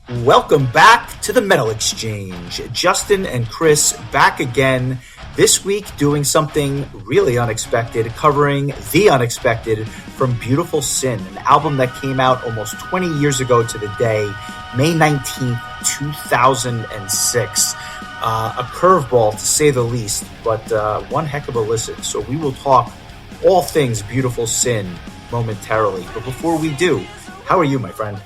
Welcome back to the Metal Exchange. Justin and Chris back again this week doing something really unexpected, covering the unexpected from Beautiful Sin, an album that came out almost 20 years ago to the day, May 19th, 2006. A curveball to say the least, but one heck of a listen. So we will talk all things Beautiful Sin momentarily. But before we do, how are you, my friend?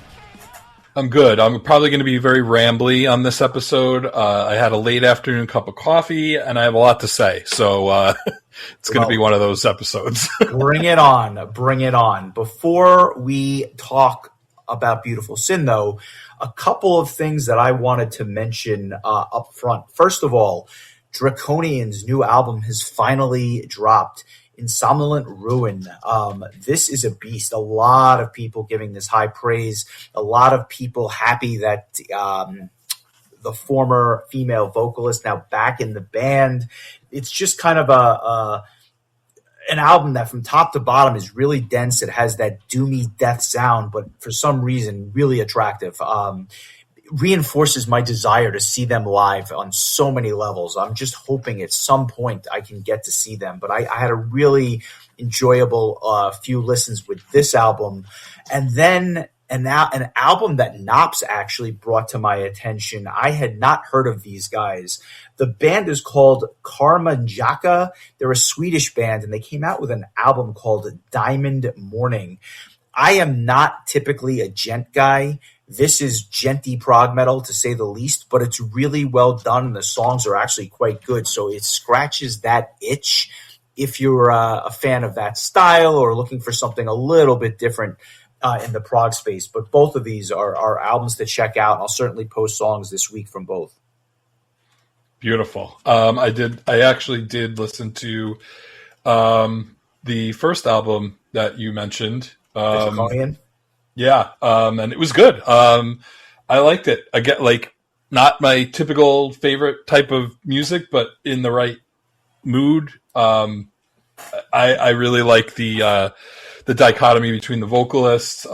I'm good. I'm probably going to be very rambly on this episode. I had a late afternoon cup of coffee, and I have a lot to say. So it's going to be one of those episodes. Bring it on. Bring it on. Before we talk about Beautiful Sin, though, a couple of things that I wanted to mention up front. First of all, Draconian's new album has finally dropped. Insomnolent Ruin. This is a beast. A lot of people giving this high praise. A lot of people happy that the former female vocalist now back in the band. It's just kind of an album that from top to bottom is really dense. It has that doomy death sound, but for some reason really attractive. Reinforces my desire to see them live on so many levels. I'm just hoping at some point I can get to see them. But I had a really enjoyable few listens with this album. And then an album that Knops actually brought to my attention. I had not heard of these guys. The band is called Karma Njaka. They're a Swedish band, and they came out with an album called Diamond Morning. I am not typically a gent guy. This is genty prog metal, to say the least, but it's really well done, and the songs are actually quite good. So it scratches that itch if you're a fan of that style or looking for something a little bit different in the prog space. But both of these are albums to check out. I'll certainly post songs this week from both. Beautiful. I actually did listen to the first album that you mentioned. Draconian? Yeah, and it was good. I liked it. I get not my typical favorite type of music, but in the right mood. I really like the dichotomy between the vocalists.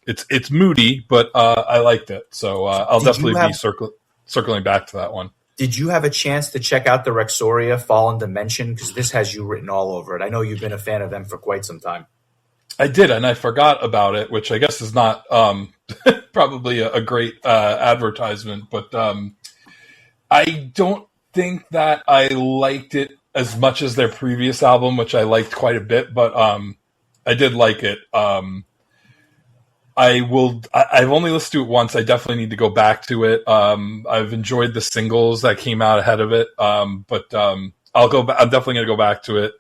It's moody, but I liked it. So I'll definitely be circling back to that one. Did you have a chance to check out the Rexoria Fallen Dimension? Because this has you written all over it. I know you've been a fan of them for quite some time. I did, and I forgot about it, which I guess is not probably a great advertisement, but I don't think that I liked it as much as their previous album, which I liked quite a bit, but I did like it. I've only listened to it once. I definitely need to go back to it. I've enjoyed the singles that came out ahead of it, but I'm definitely going to go back to it.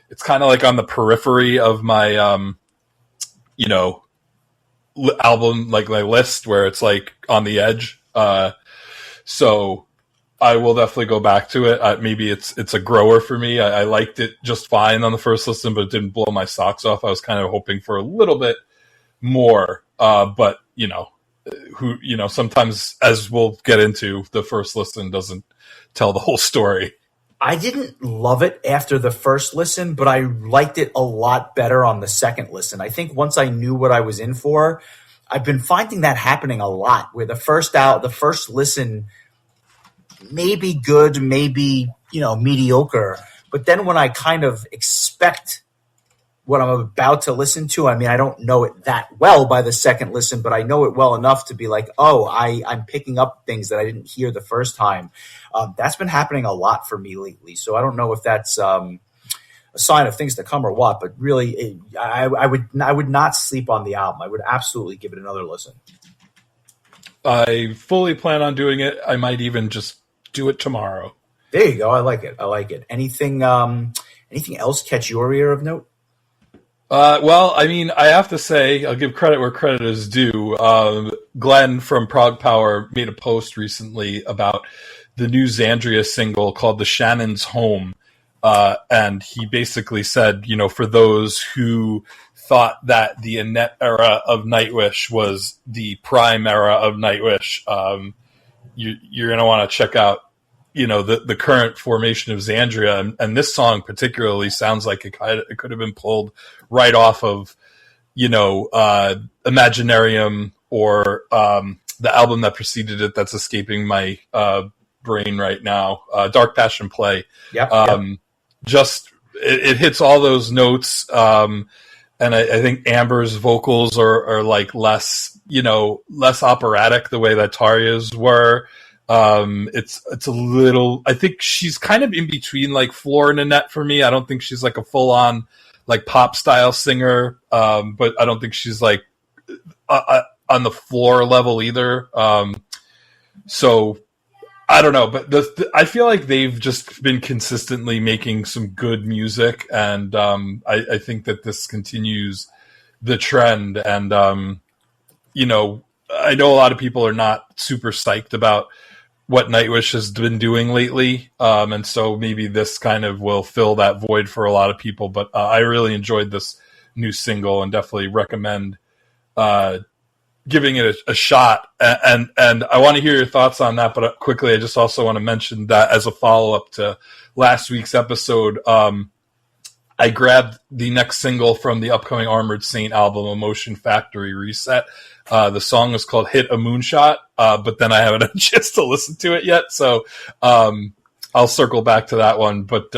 It's kind of like on the periphery of my, album, like my list, where it's like on the edge. So I will definitely go back to it. Maybe it's a grower for me. I liked it just fine on the first listen, but it didn't blow my socks off. I was kind of hoping for a little bit more. But sometimes, as we'll get into, the first listen doesn't tell the whole story. I didn't love it after the first listen, but I liked it a lot better on the second listen. I think once I knew what I was in for, I've been finding that happening a lot, where the first listen may be good, maybe, mediocre. But then when I kind of expect what I'm about to listen to, I mean, I don't know it that well by the second listen, but I know it well enough to be like, oh, I'm picking up things that I didn't hear the first time. That's been happening a lot for me lately. So I don't know if that's a sign of things to come or what, but really, I would not sleep on the album. I would absolutely give it another listen. I fully plan on doing it. I might even just do it tomorrow. There you go. I like it. Anything else catch your ear of note? Well, I mean, I have to say, I'll give credit where credit is due. Glenn from Prog Power made a post recently about the new Xandria single called The Shannon's Home. And he basically said, for those who thought that the Annette era of Nightwish was the prime era of Nightwish, you're going to want to check out, the current formation of Xandria. And this song particularly sounds like it could have been pulled right off of, Imaginarium or the album that preceded it that's escaping my brain right now, Dark Passion Play. Just it hits all those notes, and I think Amber's vocals are like less operatic the way that Tarya's were. It's a little, I think she's kind of in between like Floor and Annette for me. I don't think she's like a full on like pop style singer, but I don't think she's like on the Floor level either. So I don't know, but I feel like they've just been consistently making some good music, and I think that this continues the trend. And I know a lot of people are not super psyched about what Nightwish has been doing lately, and so maybe this kind of will fill that void for a lot of people. But I really enjoyed this new single and definitely recommend giving it a shot. And I want to hear your thoughts on that, but quickly, I just also want to mention that as a follow-up to last week's episode, I grabbed the next single from the upcoming Armored Saint album, Emotion Factory Reset. The song is called Hit a Moonshot, but then I haven't had a chance to listen to it yet, so I'll circle back to that one. But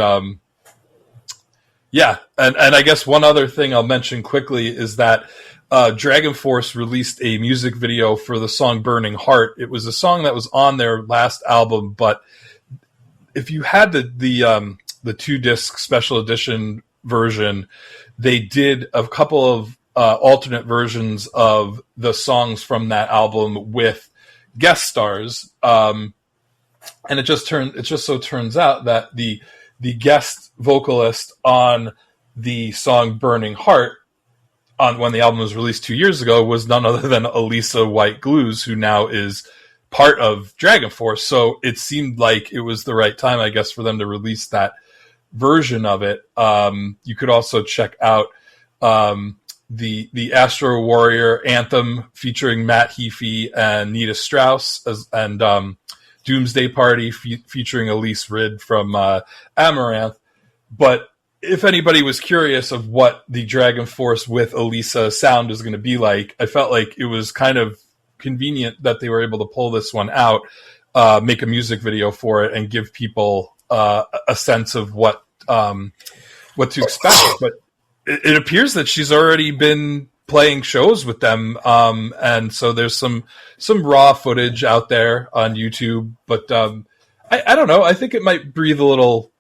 yeah, and I guess one other thing I'll mention quickly is that Dragon Force released a music video for the song Burning Heart. It was a song that was on their last album, but if you had the 2-disc special edition version, they did a couple of alternate versions of the songs from that album with guest stars, and it just so turns out that the guest vocalist on the song Burning Heart when the album was released 2 years ago was none other than Elisa White Glues, who now is part of Dragon Force. So it seemed like it was the right time, I guess, for them to release that version of it. You could also check out the Astro Warrior anthem featuring Matt Heafy and Nita Strauss, and Doomsday Party featuring Elise Rid from Amaranth. But if anybody was curious of what the Dragon Force with Elisa sound is going to be like, I felt like it was kind of convenient that they were able to pull this one out, make a music video for it, and give people a sense of what to expect. But it appears that she's already been playing shows with them, and so there's some raw footage out there on YouTube. But I don't know. I think it might breathe a little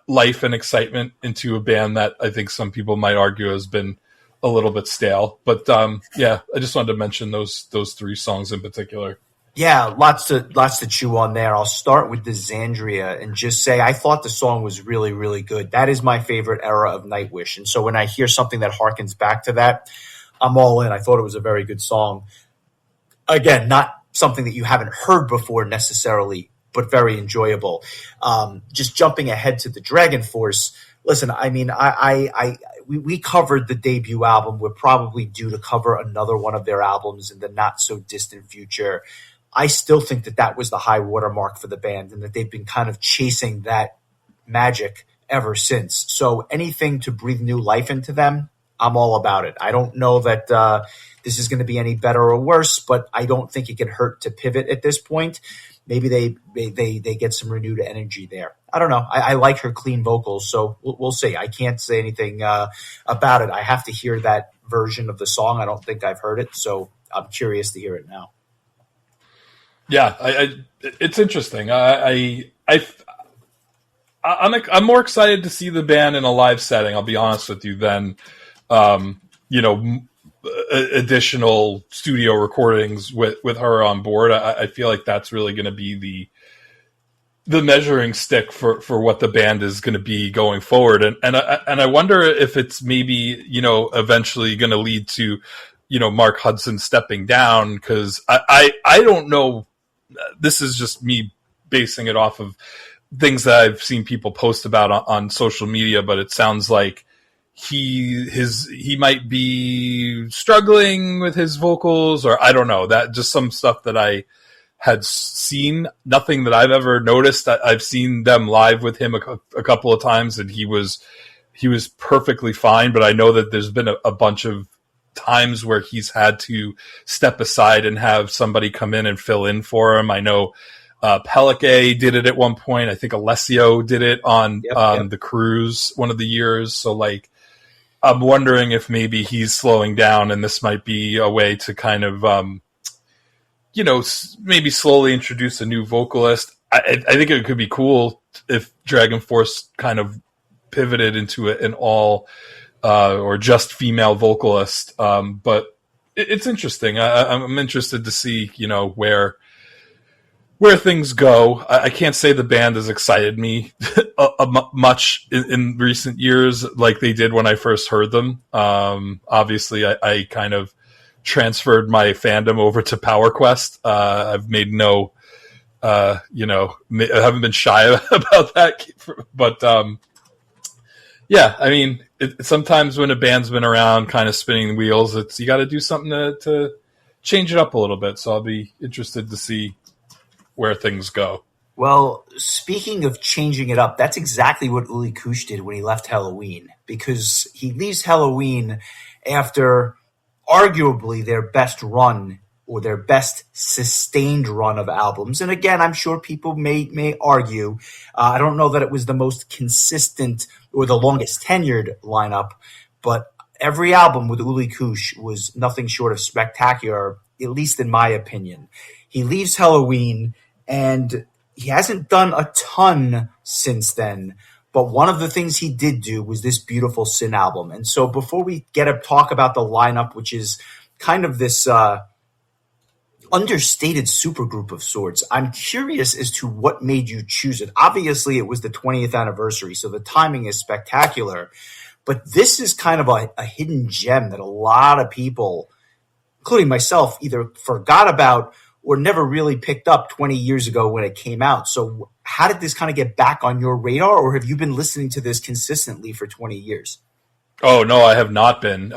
life and excitement into a band that I think some people might argue has been a little bit stale. But yeah, I just wanted to mention those 3 songs in particular. Yeah, lots to chew on there. I'll start with the Xandria and just say I thought the song was really, really good. That is my favorite era of Nightwish. And so when I hear something that harkens back to that, I'm all in. I thought it was a very good song. Again, not something that you haven't heard before necessarily, but very enjoyable. Just jumping ahead to the Dragon Force. Listen, I mean, we covered the debut album. We're probably due to cover another one of their albums in the not so distant future. I still think that was the high watermark for the band, and that they've been kind of chasing that magic ever since. So anything to breathe new life into them, I'm all about it. I don't know that this is going to be any better or worse, but I don't think it can hurt to pivot at this point. Maybe they get some renewed energy there. I don't know. I like her clean vocals, so we'll see. I can't say anything about it. I have to hear that version of the song. I don't think I've heard it, so I'm curious to hear it now. Yeah, it's interesting. I'm more excited to see the band in a live setting, I'll be honest with you, than additional studio recordings with her on board. I feel like that's really going to be the measuring stick for what the band is going to be going forward. And I wonder if it's maybe, eventually going to lead to, Mark Hudson stepping down, because I don't know. This is just me basing it off of things that I've seen people post about on social media, but it sounds like he might be struggling with his vocals, or I don't know, that just some stuff that I had seen, nothing that I've ever noticed. I've seen them live with him a couple of times, and he was perfectly fine, but I know that there's been a bunch of times where he's had to step aside and have somebody come in and fill in for him. I know Pelike did it at one point. I think Alessio did it on the cruise one of the years. So like, I'm wondering if maybe he's slowing down, and this might be a way to kind of, maybe slowly introduce a new vocalist. I think it could be cool if Dragon Force kind of pivoted into an all or just female vocalist. But it's interesting. I'm interested to see, where things go. I can't say the band has excited me much in recent years like they did when I first heard them. Obviously, I kind of transferred my fandom over to Power Quest. I've made I haven't been shy about that. But, I mean, sometimes when a band's been around kind of spinning wheels, you got to do something to change it up a little bit. So I'll be interested to see where things go. Well, speaking of changing it up, that's exactly what Uli Kush did when he left Helloween, because he leaves Helloween after arguably their best run or their best sustained run of albums. And again, I'm sure people may argue. I don't know that it was the most consistent or the longest tenured lineup, but every album with Uli Kush was nothing short of spectacular, at least in my opinion. He leaves Helloween, and he hasn't done a ton since then. But one of the things he did do was this Beautiful Sin album. And so before we get to talk about the lineup, which is kind of this understated supergroup of sorts, I'm curious as to what made you choose it. Obviously, it was the 20th anniversary, so the timing is spectacular. But this is kind of a hidden gem that a lot of people, including myself, either forgot about or never really picked up 20 years ago when it came out. So how did this kind of get back on your radar, or have you been listening to this consistently for 20 years? Oh, no, I have not been.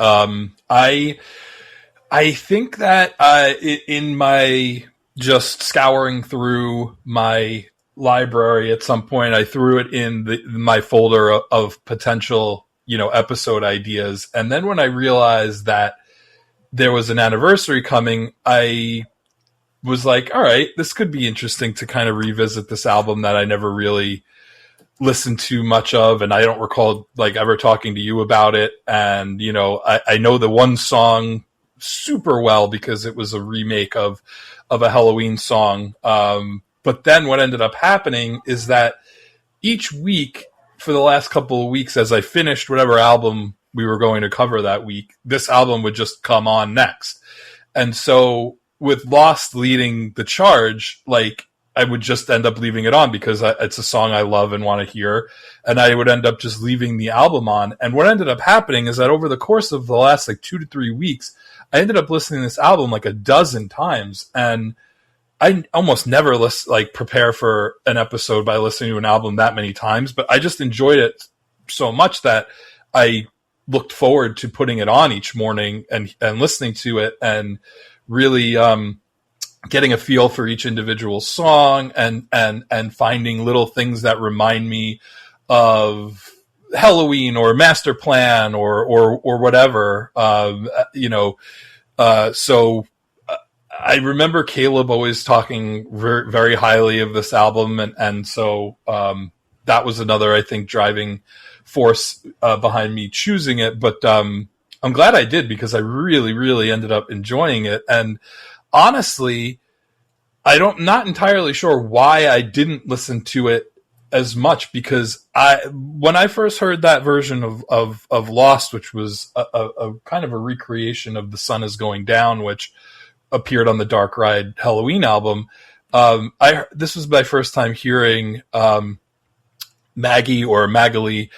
I think that in my just scouring through my library at some point, I threw it in my folder of potential, episode ideas. And then when I realized that there was an anniversary coming, I was like, all right, this could be interesting to kind of revisit this album that I never really listened to much of, and I don't recall like ever talking to you about it. And I know the one song super well because it was a remake of a Halloween song. But then what ended up happening is that each week for the last couple of weeks, as I finished whatever album we were going to cover that week, this album would just come on next. And so with Lost leading the charge, like I would just end up leaving it on because it's a song I love and want to hear. And I would end up just leaving the album on. And what ended up happening is that over the course of the last 2 to 3 weeks, I ended up listening to this album like a dozen times. And I almost never prepare for an episode by listening to an album that many times, but I just enjoyed it so much that I looked forward to putting it on each morning and listening to it and really getting a feel for each individual song and finding little things that remind me of Halloween or Master Plan or whatever. So I remember Caleb always talking very, very highly of this album, and so that was another, I think, driving force behind me choosing it. But I'm glad I did because I really, really ended up enjoying it. And honestly, not entirely sure why I didn't listen to it as much, because when I first heard that version of Lost, which was a kind of a recreation of The Sun Is Going Down, which appeared on the Dark Ride Halloween album, this was my first time hearing Maggie or Magali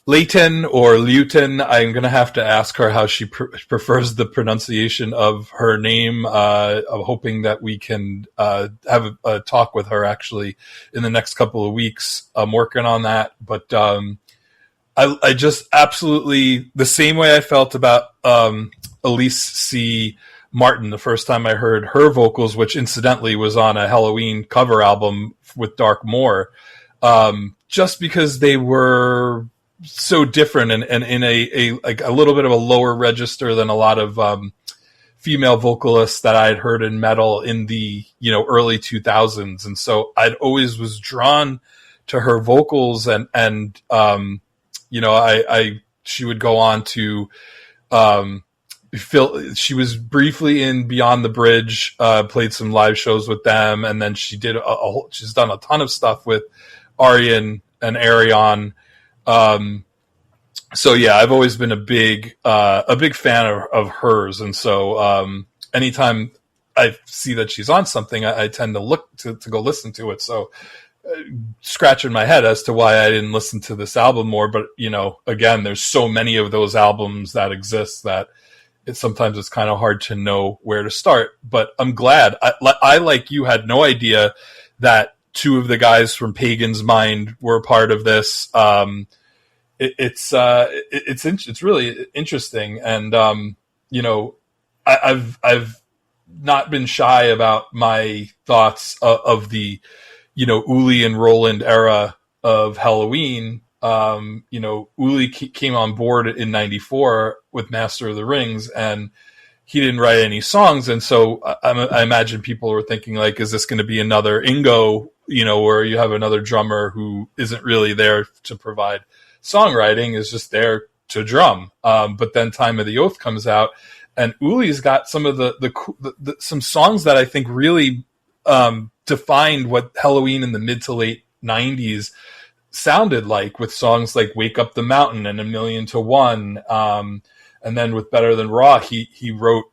Leighton or Luton. I'm going to have to ask her how she prefers the pronunciation of her name. I'm hoping that we can have a talk with her actually in the next couple of weeks. I'm working on that, but I just absolutely, the same way I felt about Elise C. Martin the first time I heard her vocals, which incidentally was on a Halloween cover album with Dark Moore, just because they were so different and in a like a little bit of a lower register than a lot of female vocalists that I had heard in metal in the, early 2000s. And so I'd always was drawn to her vocals and she would go on to, she was briefly in Beyond the Bridge, played some live shows with them. And then she did she's done a ton of stuff with Arian and Arion. So yeah, I've always been a big fan of hers, and so anytime I see that she's on something, I tend to look to go listen to it. So scratching my head as to why I didn't listen to this album more, but again, there's so many of those albums that exist that sometimes it's kind of hard to know where to start. But I'm glad. I like you had no idea that two of the guys from Pagan's Mind were a part of this. It's really interesting, and I've not been shy about my thoughts of the Uli and Roland era of Halloween. Uli came on board in '94 with Master of the Rings, and he didn't write any songs, and so I imagine people were thinking, like, is this going to be another Ingo, where you have another drummer who isn't really there to provide songwriting, is just there to drum. But then Time of the Oath comes out, and Uli's got some of the some songs that I think really defined what Halloween in the mid to late 90s sounded like, with songs like Wake Up the Mountain and A Million to One. And then with Better Than Raw, he wrote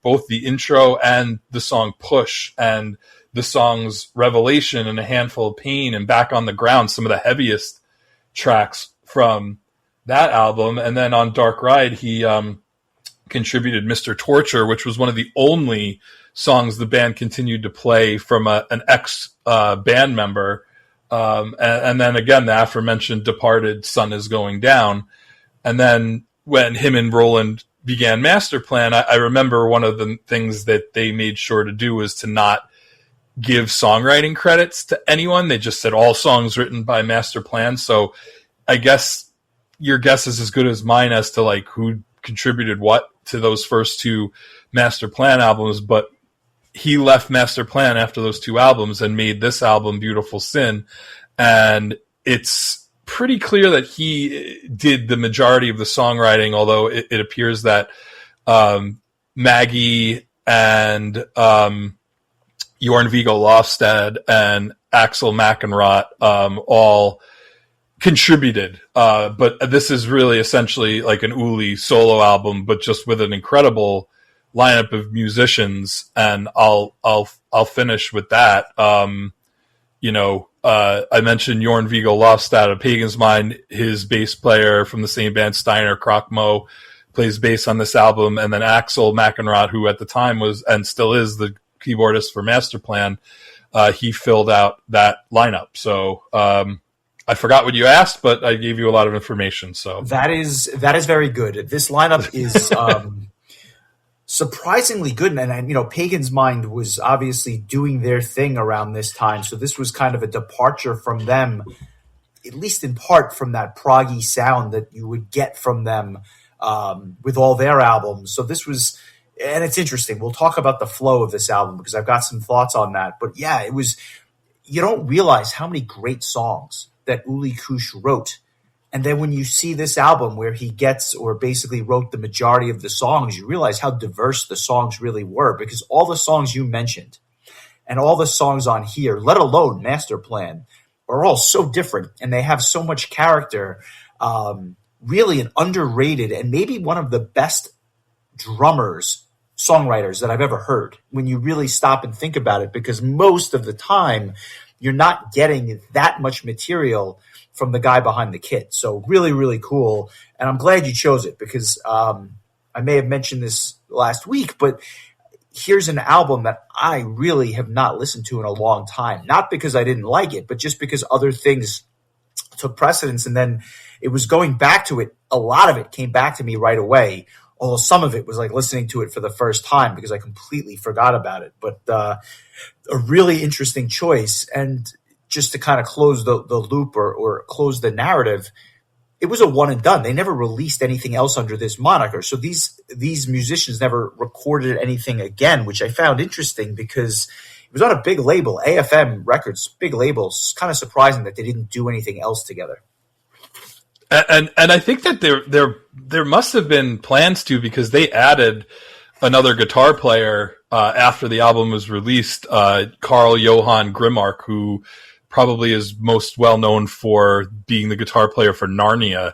both the intro and the song Push, and the songs Revelation and A Handful of Pain and Back on the Ground, some of the heaviest tracks from that album. And then on Dark Ride, he contributed Mr. Torture, which was one of the only songs the band continued to play from an ex-band member. And then again, the aforementioned Departed Sun Is Going Down. And then when him and Roland began Masterplan, I remember one of the things that they made sure to do was to not give songwriting credits to anyone. They just said all songs written by Masterplan. So I guess your guess is as good as mine as to like who contributed what to those first two Masterplan albums. But he left Masterplan after those two albums and made this album, Beautiful Sin. And it's pretty clear that he did the majority of the songwriting, although it appears that Maggie and Jorn Viggo Lofstad and Axel McEnroth all contributed. But this is really essentially like an Uli solo album, but just with an incredible lineup of musicians. And I'll finish with that. I mentioned Jorn Viggo Lofstad of Pagan's Mind, his bass player from the same band, Steiner Krokmo, plays bass on this album. And then Axel McEnroth, who at the time was and still is the keyboardist for Masterplan, he filled out that lineup. So I forgot what you asked, but I gave you a lot of information. So that is very good. This lineup is surprisingly good, and Pagan's Mind was obviously doing their thing around this time, so this was kind of a departure from them, at least in part, from that proggy sound that you would get from them with all their albums. So this was, and it's interesting. We'll talk about the flow of this album because I've got some thoughts on that. But yeah, it was. You don't realize how many great songs that Uli Kusch wrote. And then when you see this album where he gets or basically wrote the majority of the songs, you realize how diverse the songs really were, because all the songs you mentioned and all the songs on here, let alone Masterplan, are all so different and they have so much character. Really an underrated and maybe one of the best songwriters that I've ever heard when you really stop and think about it, because most of the time you're not getting that much material from the guy behind the kit. So really, really cool. And I'm glad you chose it because I may have mentioned this last week, but here's an album that I really have not listened to in a long time. Not because I didn't like it, but just because other things took precedence. And then it was going back to it. A lot of it came back to me right away. Although some of it was like listening to it for the first time because I completely forgot about it. But a really interesting choice. And just to kind of close the loop or close the narrative, it was a one and done. They never released anything else under this moniker. So these musicians never recorded anything again, which I found interesting because it was on a big label, AFM Records, big labels. Kind of surprising that they didn't do anything else together. And I think that there must have been plans to, because they added another guitar player after the album was released, Carl Johan Grimmark, who probably is most well known for being the guitar player for Narnia.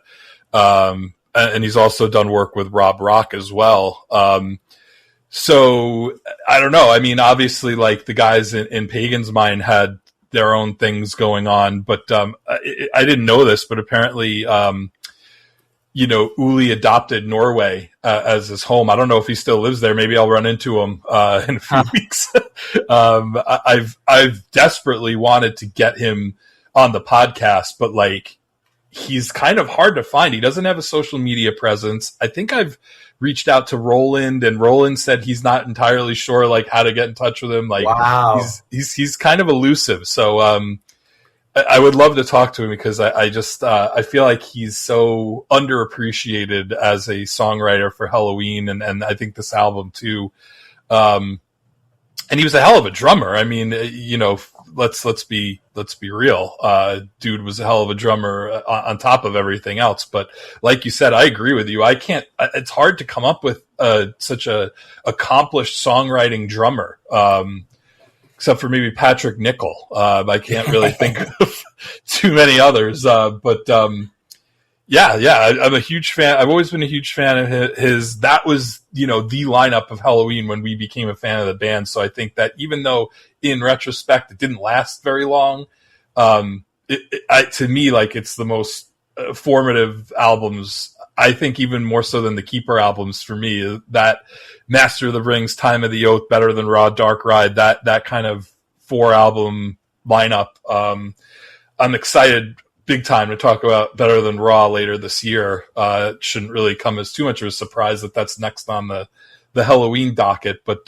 And he's also done work with Rob Rock as well. So I don't know. I mean, obviously, like, the guys in Pagan's Mind had their own things going on, but I didn't know this, but apparently, Uli adopted Norway as his home. I don't know if he still lives there. Maybe I'll run into him in a few weeks. I've desperately wanted to get him on the podcast, but like, he's kind of hard to find. He doesn't have a social media presence. I think I've reached out to Roland, and Roland said he's not entirely sure like how to get in touch with him. Like, wow. he's kind of elusive. So I would love to talk to him, because I feel like he's so underappreciated as a songwriter for Halloween, and I think this album too. And he was a hell of a drummer. I mean, let's be real. Dude was a hell of a drummer on top of everything else. But like you said, I agree with you. It's hard to come up with such a accomplished songwriting drummer. Except for maybe Patrick Nickel. I can't really think of too many others. But I'm a huge fan. I've always been a huge fan of his. That was, the lineup of Halloween when we became a fan of the band. So I think that even though in retrospect it didn't last very long, to me, like, it's the most formative albums. I think even more so than the Keeper albums for me, that Master of the Rings, Time of the Oath, Better Than Raw, Dark Ride, that kind of 4-album lineup. I'm excited big time to talk about Better Than Raw later this year. It shouldn't really come as too much of a surprise that that's next on the Halloween docket. But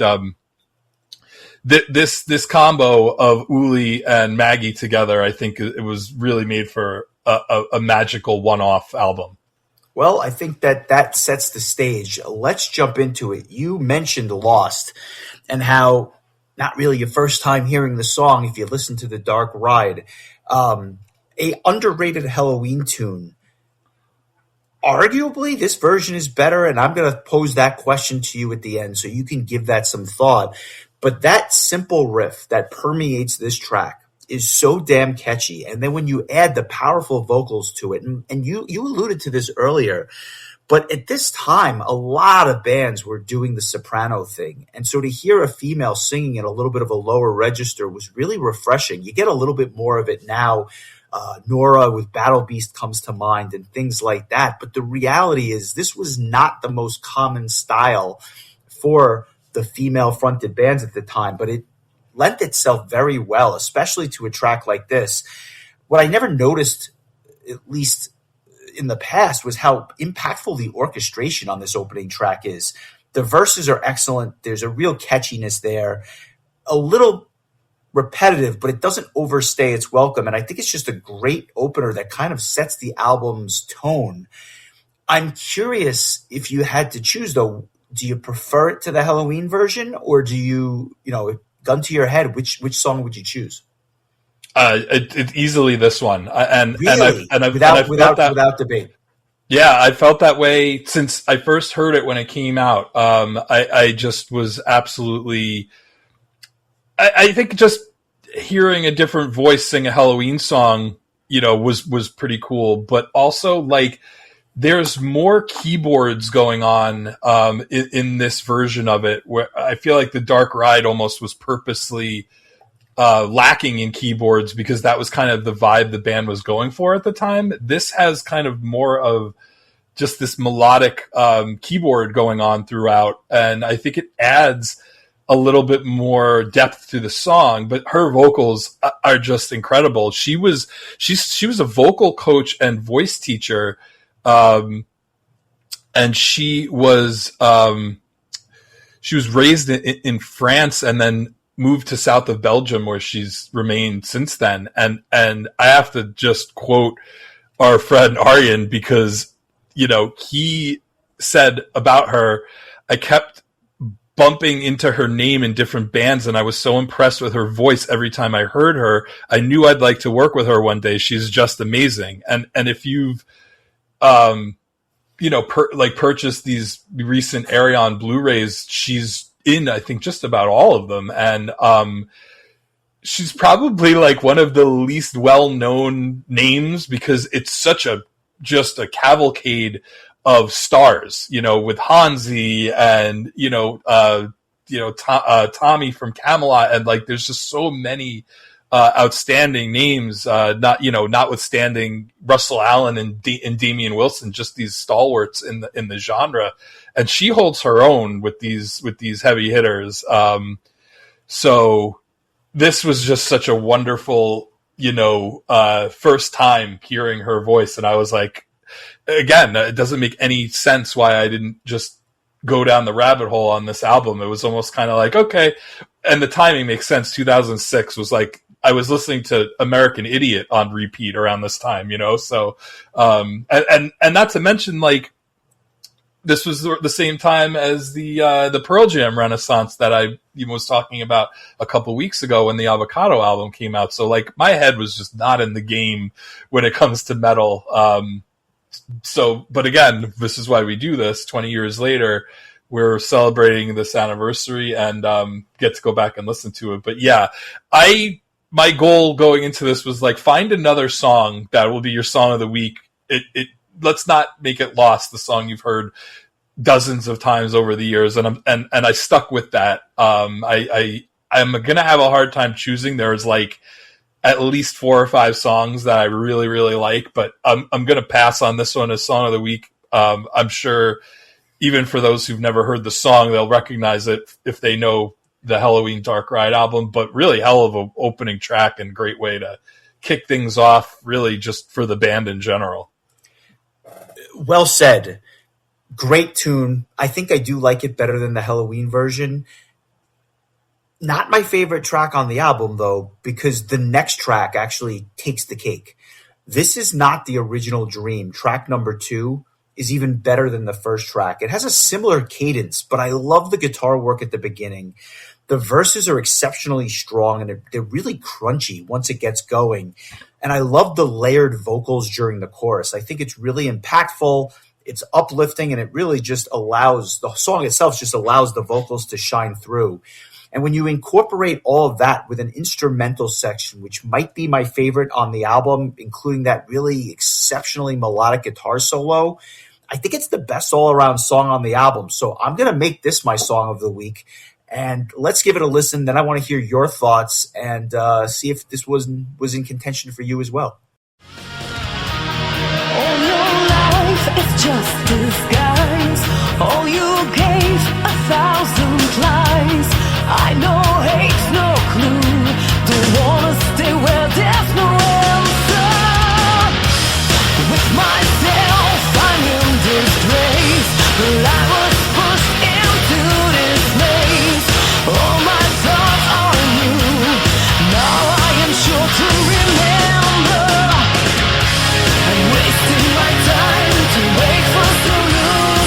this combo of Uli and Maggie together, I think it was really made for a magical one-off album. Well, I think that sets the stage. Let's jump into it. You mentioned Lost and how not really your first time hearing the song if you listen to The Dark Ride. A underrated Halloween tune. Arguably, this version is better, and I'm going to pose that question to you at the end so you can give that some thought. But that simple riff that permeates this track is so damn catchy. And then when you add the powerful vocals to it, and you alluded to this earlier, but at this time, a lot of bands were doing the soprano thing. And so to hear a female singing at a little bit of a lower register was really refreshing. You get a little bit more of it now. Nora with Battle Beast comes to mind and things like that. But the reality is this was not the most common style for the female-fronted bands at the time, but it lent itself very well, especially to a track like this. What I never noticed, at least in the past, was how impactful the orchestration on this opening track is. The verses are excellent. There's a real catchiness there. A little repetitive, but it doesn't overstay its welcome. And I think it's just a great opener that kind of sets the album's tone. I'm curious, if you had to choose, though, do you prefer it to the Halloween version, or do you, gun to your head, which song would you choose? It's easily this one, without debate. Yeah, I felt that way since I first heard it when it came out. I just was absolutely. I think just hearing a different voice sing a Halloween song, was pretty cool. But also, like, there's more keyboards going on in this version of it, where I feel like The Dark Ride almost was purposely lacking in keyboards because that was kind of the vibe the band was going for at the time. This has kind of more of just this melodic keyboard going on throughout, and I think it adds a little bit more depth to the song. But her vocals are just incredible. She was a vocal coach and voice teacher. And she was raised in France and then moved to south of Belgium, where she's remained since then. And I have to just quote our friend Aryan, because, he said about her, I kept bumping into her name in different bands, and I was so impressed with her voice every time I heard her. I knew I'd like to work with her one day. She's just amazing. And if you've, purchased these recent Arion Blu-rays, she's in, I think, just about all of them. And, she's probably like one of the least well-known names, because it's such just a cavalcade of stars, with Hansi and, Tommy from Camelot. And like, there's just so many, outstanding names, notwithstanding Russell Allen and Damian Wilson, just these stalwarts in the genre. And she holds her own with these heavy hitters. So this was just such a wonderful, first time hearing her voice. And I was like, again, it doesn't make any sense why I didn't just go down the rabbit hole on this album. It was almost kind of like, okay. And the timing makes sense. 2006 was like, I was listening to American Idiot on repeat around this time, so, and not to mention, like, this was the same time as the Pearl Jam Renaissance that I was talking about a couple weeks ago when the Avocado album came out. So like, my head was just not in the game when it comes to metal. But again, this is why we do this 20 years later. We're celebrating this anniversary and get to go back and listen to it. But yeah, my goal going into this was like, find another song that will be your song of the week. Let's not make it lost, the song you've heard dozens of times over the years. And I stuck with that. I'm going to have a hard time choosing. There's like at least 4 or 5 songs that I really, really like, but I'm going to pass on this one as song of the week. I'm sure even for those who've never heard the song, they'll recognize it if they know the Halloween Dark Ride album, but really hell of an opening track and great way to kick things off, really just for the band in general. Well said. Great tune. I think I do like it better than the Halloween version. Not my favorite track on the album, though, because the next track actually takes the cake. This is not the original Dream. Track number 2 is even better than the first track. It has a similar cadence, but I love the guitar work at the beginning. The verses are exceptionally strong, and they're really crunchy once it gets going. And I love the layered vocals during the chorus. I think it's really impactful. It's uplifting, and it really just allows, the song itself just allows the vocals to shine through. And when you incorporate all of that with an instrumental section, which might be my favorite on the album, including that really exceptionally melodic guitar solo, I think it's the best all-around song on the album. So I'm going to make this my song of the week. And let's give it a listen. Then I want to hear your thoughts and see if this was in contention for you as well. All your life is just disguise. All you gave 1,000 lies. I know hate's no clue. Don't wanna stay where there's no answer. With myself, I'm in disgrace. I was pushed into this maze. All my thoughts are you. Now I am sure to remember. I'm wasting my time to wait for solutions.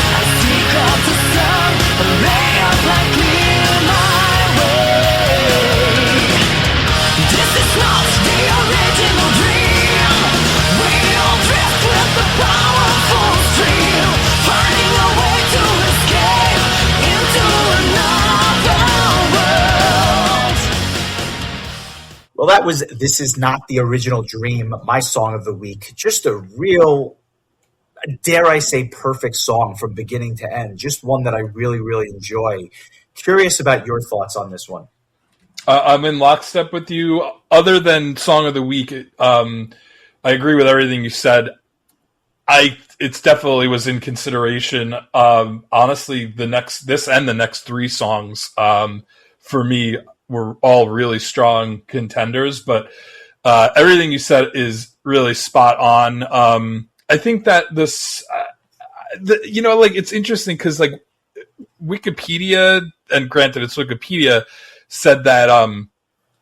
I seek out the sun, a ray of light clear my way. This is not the original dream. We all drift with the powerful stream, finding a way to escape into another world. Well, that was This Is Not the Original Dream, my song of the week. Just a real, dare I say, perfect song from beginning to end. Just one that I really, really enjoy. Curious about your thoughts on this one. I'm in lockstep with you. Other than song of the week, I agree with everything you said. It's definitely was in consideration. Honestly, this and the next 3 songs, for me, were all really strong contenders. But everything you said is really spot on. I think that this, it's interesting because like Wikipedia, and granted it's Wikipedia, said that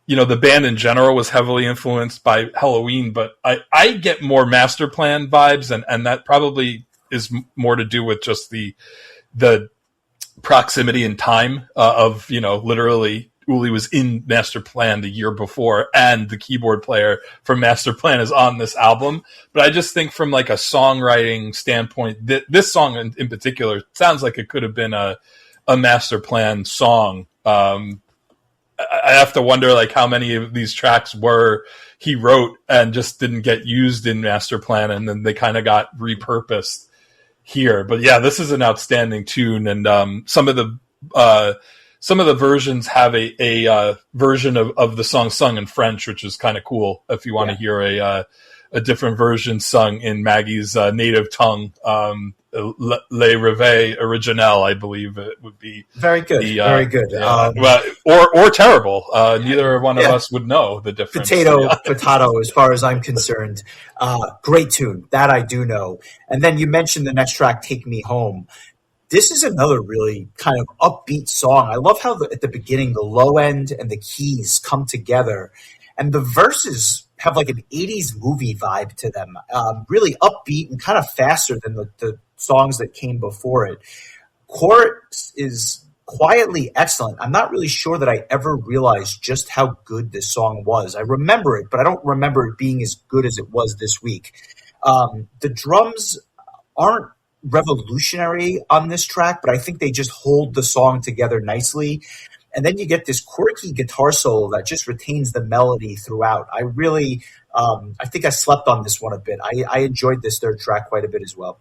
the band in general was heavily influenced by Halloween, but I get more Master Plan vibes, and that probably is more to do with just the proximity and time of, literally Uli was in Master Plan the year before, and the keyboard player from Master Plan is on this album. But I just think from like a songwriting standpoint, this song in particular sounds like it could have been a Master Plan song. I have to wonder like how many of these tracks he wrote and just didn't get used in Master Plan, and then they kind of got repurposed here. But yeah, this is an outstanding tune, and some of the versions have a version of the song sung in French, which is kind of cool if you want to hear a different version sung in Maggie's native tongue. Le Réveil Original, I believe it would be. Very good. Very good. Or terrible. Neither one of us would know the difference. Potato, as far as I'm concerned. Great tune. That I do know. And then you mentioned the next track, Take Me Home. This is another really kind of upbeat song. I love how at the beginning, the low end and the keys come together. And the verses have like an 80s movie vibe to them. Really upbeat and kind of faster than the songs that came before it. Chorus is quietly excellent. I'm not really sure that I ever realized just how good this song was. I remember it, but I don't remember it being as good as it was this week. The drums aren't revolutionary on this track, but I think they just hold the song together nicely. And then you get this quirky guitar solo that just retains the melody throughout. I really, I think I slept on this one a bit. I enjoyed this third track quite a bit as well.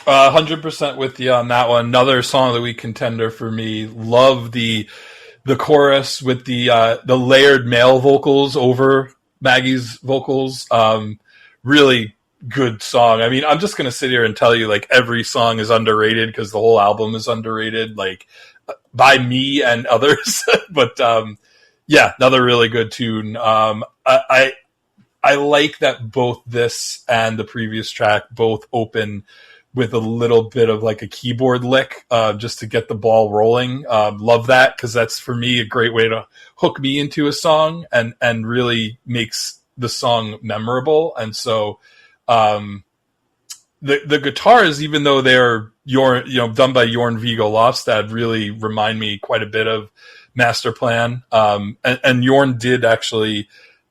100% with you on that one. Another song of the week contender for me. Love the chorus with the layered male vocals over Maggie's vocals. Really good song. I mean, I'm just going to sit here and tell you like every song is underrated because the whole album is underrated, like by me and others. But another really good tune. I like that both this and the previous track both open with a little bit of like a keyboard lick, just to get the ball rolling. Love that, because that's for me a great way to hook me into a song and really makes the song memorable. And so the guitars, even though they're done by Jorn Viggo Lofstad, really remind me quite a bit of Master Plan. And Jorn did actually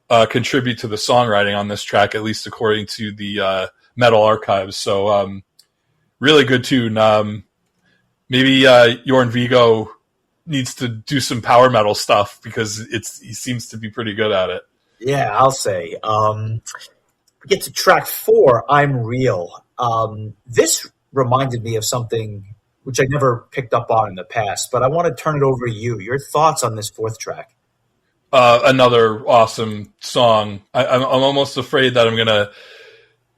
contribute to the songwriting on this track, at least according to the Metal Archives. So really good tune. Maybe Jorn Viggo needs to do some power metal stuff because he seems to be pretty good at it. Yeah, I'll say. We get to track 4, I'm Real. This reminded me of something which I never picked up on in the past, but I want to turn it over to you. Your thoughts on this 4th track? Another awesome song. I'm almost afraid that I'm going to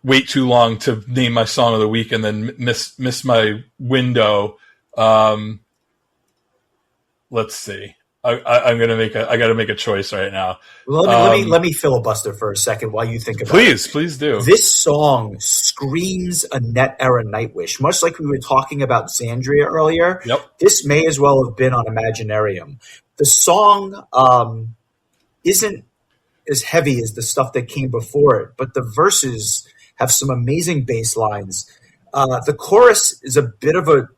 wait too long to name my song of the week and then miss my window. Let's see. I got to make a choice right now. Let me filibuster for a second while you think about it. Please do. This song screams a Net Era Nightwish, much like we were talking about Xandria earlier. Yep. This may as well have been on Imaginarium. The song isn't as heavy as the stuff that came before it, but the verses have some amazing bass lines. The chorus is a bit of a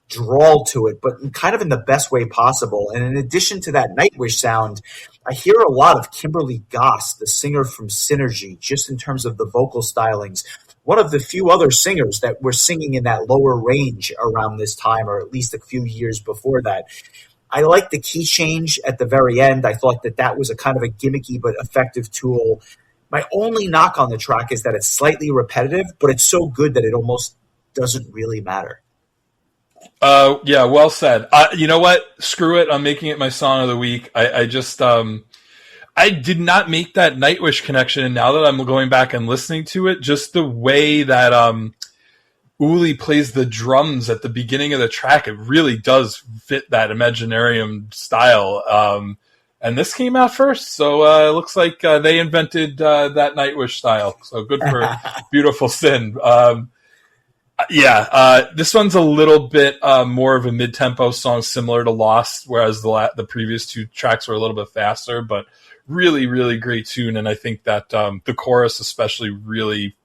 drawl to it, but kind of in the best way possible. And in addition to that Nightwish sound, I hear a lot of Kimberly Goss, the singer from Synergy, just in terms of the vocal stylings. One of the few other singers that were singing in that lower range around this time, or at least a few years before that. I like the key change at the very end. I thought that was a kind of a gimmicky but effective tool. My only knock on the track is that it's slightly repetitive, but it's so good that it almost doesn't really matter. Yeah, well said. You know what? Screw it. I'm making it my song of the week. I just, I did not make that Nightwish connection. And now that I'm going back and listening to it, just the way that, Uli plays the drums at the beginning of the track, it really does fit that Imaginarium style. And this came out first, so it looks like they invented that Nightwish style. So good for Beautiful Sin. This one's a little bit more of a mid-tempo song, similar to Lost, whereas the previous two tracks were a little bit faster, but really, really great tune. And I think that the chorus especially really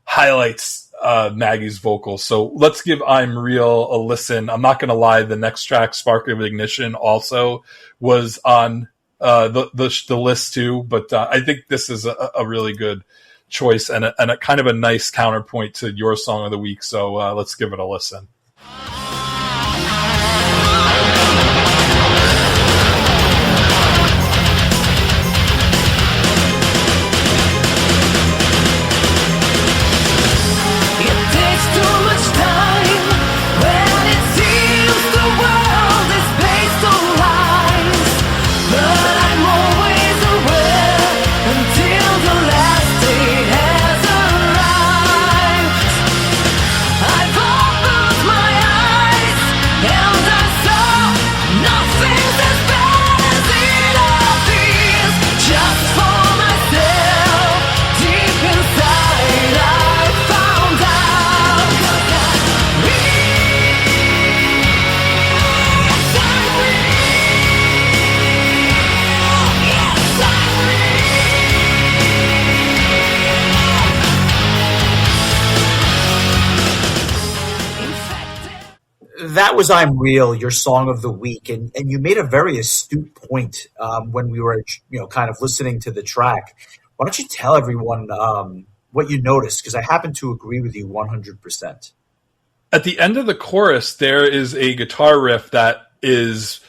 highlights Maggie's vocals. So let's give I'm Real a listen. I'm not going to lie, the next track, Spark of Ignition, also was on the list too, but I think this is a really good choice and a kind of a nice counterpoint to your song of the week. So let's give it a listen. That was I'm Real, your song of the week. And you made a very astute point when we were, kind of listening to the track. Why don't you tell everyone what you noticed? Because I happen to agree with you 100%. At the end of the chorus, there is a guitar riff that is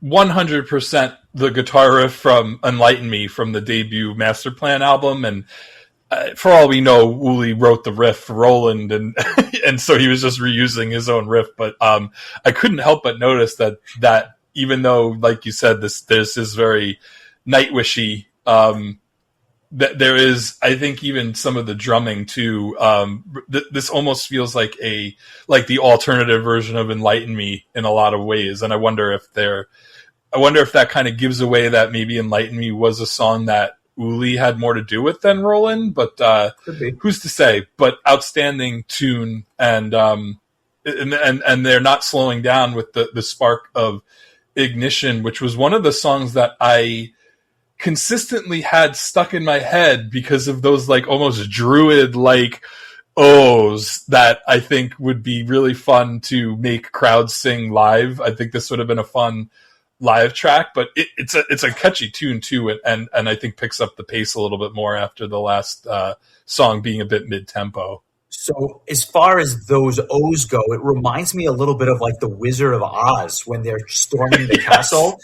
100% the guitar riff from Enlighten Me from the debut Master Plan album. And for all we know, Uli wrote the riff for Roland, and and so he was just reusing his own riff. But I couldn't help but notice that even though, like you said, this is very Nightwishy, that there is, I think, even some of the drumming too. This almost feels like the alternative version of Enlighten Me in a lot of ways, and I wonder if that kind of gives away that maybe Enlighten Me was a song that Uli had more to do with than Roland, but who's to say? But outstanding tune, and they're not slowing down with the Spark of Ignition, which was one of the songs that I consistently had stuck in my head because of those like almost druid like O's that I think would be really fun to make crowds sing live. I think this would have been a fun live track, but it's a catchy tune too, and I think picks up the pace a little bit more after the last song being a bit mid-tempo. So as far as those O's go, it reminds me a little bit of like the Wizard of Oz when they're storming the castle.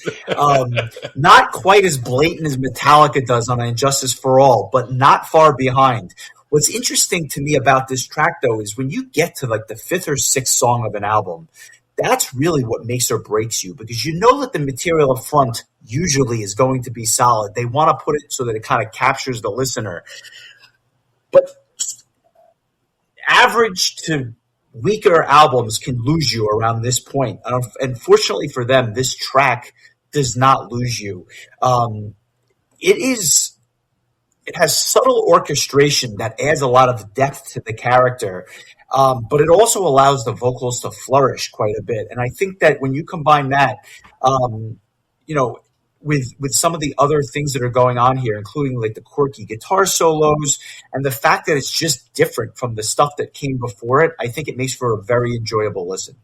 Not quite as blatant as Metallica does on Injustice for All, but not far behind. What's interesting to me about this track, though, is when you get to like the fifth or sixth song of an album, that's really what makes or breaks you, because you know that the material up front usually is going to be solid. They want to put it so that it kind of captures the listener. But average to weaker albums can lose you around this point. And fortunately for them, this track does not lose you. It has subtle orchestration that adds a lot of depth to the character. But it also allows the vocals to flourish quite a bit. And I think that when you combine that, with some of the other things that are going on here, including like the quirky guitar solos and the fact that it's just different from the stuff that came before it, I think it makes for a very enjoyable listen.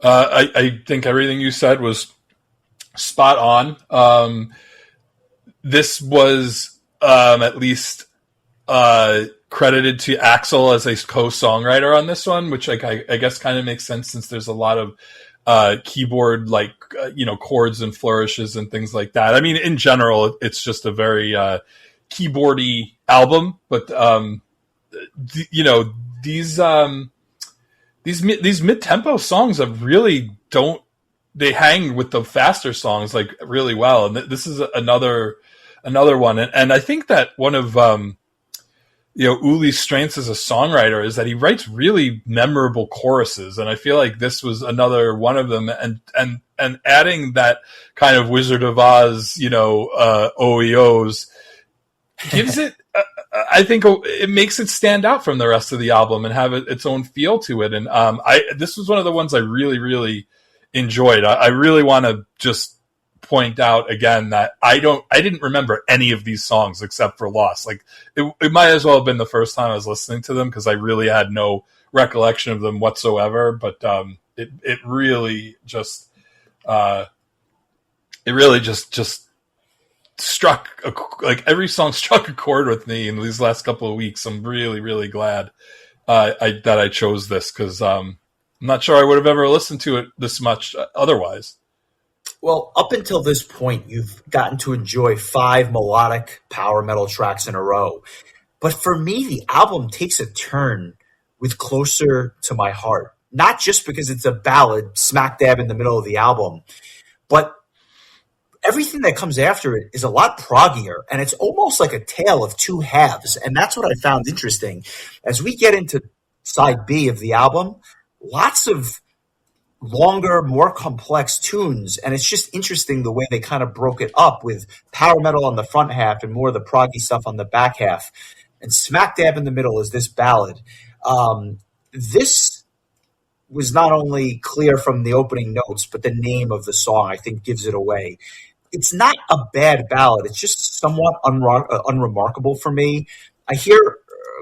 I think everything you said was spot on. This was at least credited to Axl as a co-songwriter on this one, which I guess kind of makes sense since there's a lot of keyboard chords and flourishes and things like that. I mean, in general, it's just a very keyboardy album, but these mid-tempo songs have really they hang with the faster songs like really well, and this is another one, and I think that one of Uli's strengths as a songwriter is that he writes really memorable choruses, and I feel like this was another one of them. And adding that kind of Wizard of Oz, OEOs gives it I think it makes it stand out from the rest of the album and have its own feel to it. And this was one of the ones I really, really enjoyed. I really want to just point out again that I didn't remember any of these songs except for Lost. Like it might as well have been the first time I was listening to them because I really had no recollection of them whatsoever. But it really just struck like every song struck a chord with me in these last couple of weeks. I'm really, really glad that I chose this because I'm not sure I would have ever listened to it this much otherwise. Well, up until this point, you've gotten to enjoy 5 melodic power metal tracks in a row. But for me, the album takes a turn with Closer to My Heart. Not just because it's a ballad smack dab in the middle of the album, but everything that comes after it is a lot proggier, and it's almost like a tale of two halves. And that's what I found interesting. As we get into side B of the album, lots of longer, more complex tunes, and it's just interesting the way they kind of broke it up with power metal on the front half and more of the proggy stuff on the back half. And smack dab in the middle is this ballad. This was not only clear from the opening notes, but the name of the song, I think, gives it away. It's not a bad ballad. It's just somewhat unremarkable for me. I hear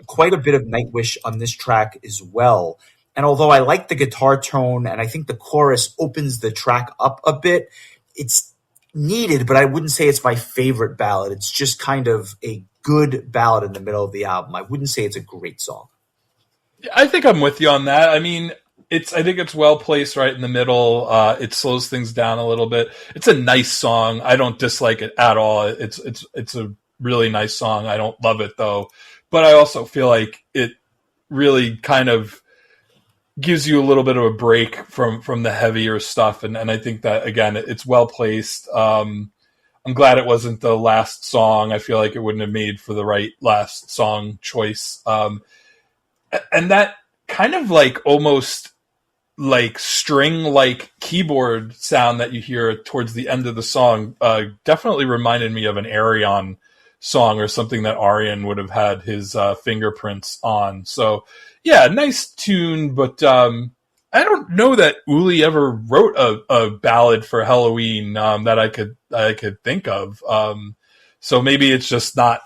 quite a bit of Nightwish on this track as well. And although I like the guitar tone and I think the chorus opens the track up a bit, it's needed, but I wouldn't say it's my favorite ballad. It's just kind of a good ballad in the middle of the album. I wouldn't say it's a great song. I think I'm with you on that. I mean, I think it's well placed right in the middle. It slows things down a little bit. It's a nice song. I don't dislike it at all. It's a really nice song. I don't love it though, but I also feel like it really kind of gives you a little bit of a break from the heavier stuff. And I think that, again, it's well placed. I'm glad it wasn't the last song. I feel like it wouldn't have made for the right last song choice. And that kind of like almost like string like keyboard sound that you hear towards the end of the song definitely reminded me of an Arion song or something that Arion would have had his fingerprints on. So yeah, nice tune, but I don't know that Uli ever wrote a ballad for Halloween that I could think of. So maybe it's just not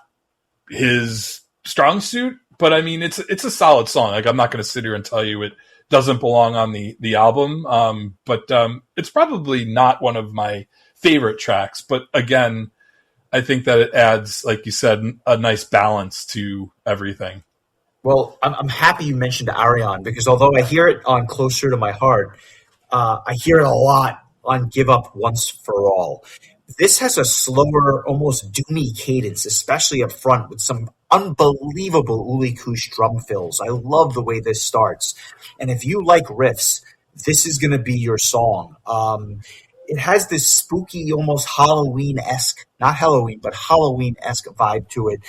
his strong suit. But I mean, it's a solid song. Like I'm not going to sit here and tell you it doesn't belong on the album. But it's probably not one of my favorite tracks. But again, I think that it adds, like you said, a nice balance to everything. Well, I'm happy you mentioned Arion because although I hear it on Closer to My Heart, I hear it a lot on Give Up Once for All. This has a slower, almost doomy cadence, especially up front with some unbelievable Uli Kush drum fills. I love the way this starts. And if you like riffs, this is going to be your song. It has this spooky, almost Halloween-esque, not Halloween, but Halloween-esque vibe to it.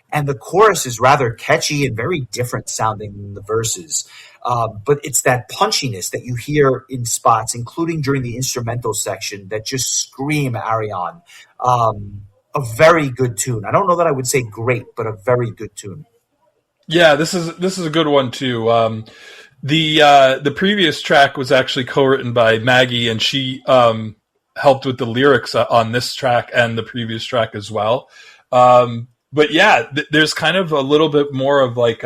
And the chorus is rather catchy and very different sounding than the verses. But it's that punchiness that you hear in spots, including during the instrumental section, that just scream Arion. A very good tune. I don't know that I would say great, but a very good tune. Yeah, this is a good one too. The previous track was actually co-written by Maggie, and she helped with the lyrics on this track and the previous track as well. But yeah, there's kind of a little bit more of like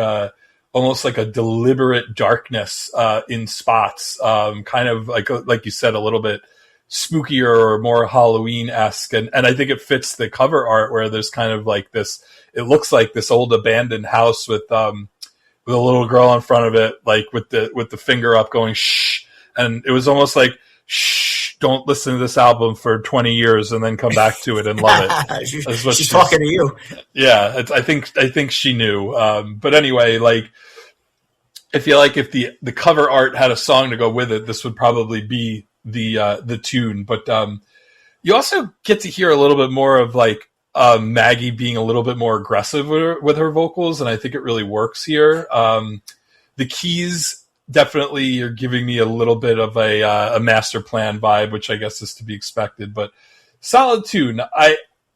almost like a deliberate darkness in spots, kind of like you said, a little bit spookier or more Halloween-esque. And I think it fits the cover art where there's kind of like this, it looks like this old abandoned house with a little girl in front of it, like with the finger up going, shh. And it was almost like, shh, don't listen to this album for 20 years and then come back to it and love it. she's talking to you. Yeah. I think she knew. But anyway, like, I feel like if the cover art had a song to go with it, this would probably be the tune. But you also get to hear a little bit more of like Maggie being a little bit more aggressive with her vocals, and I think it really works here. The keys definitely are giving me a little bit of a master plan vibe, which I guess is to be expected, but solid tune.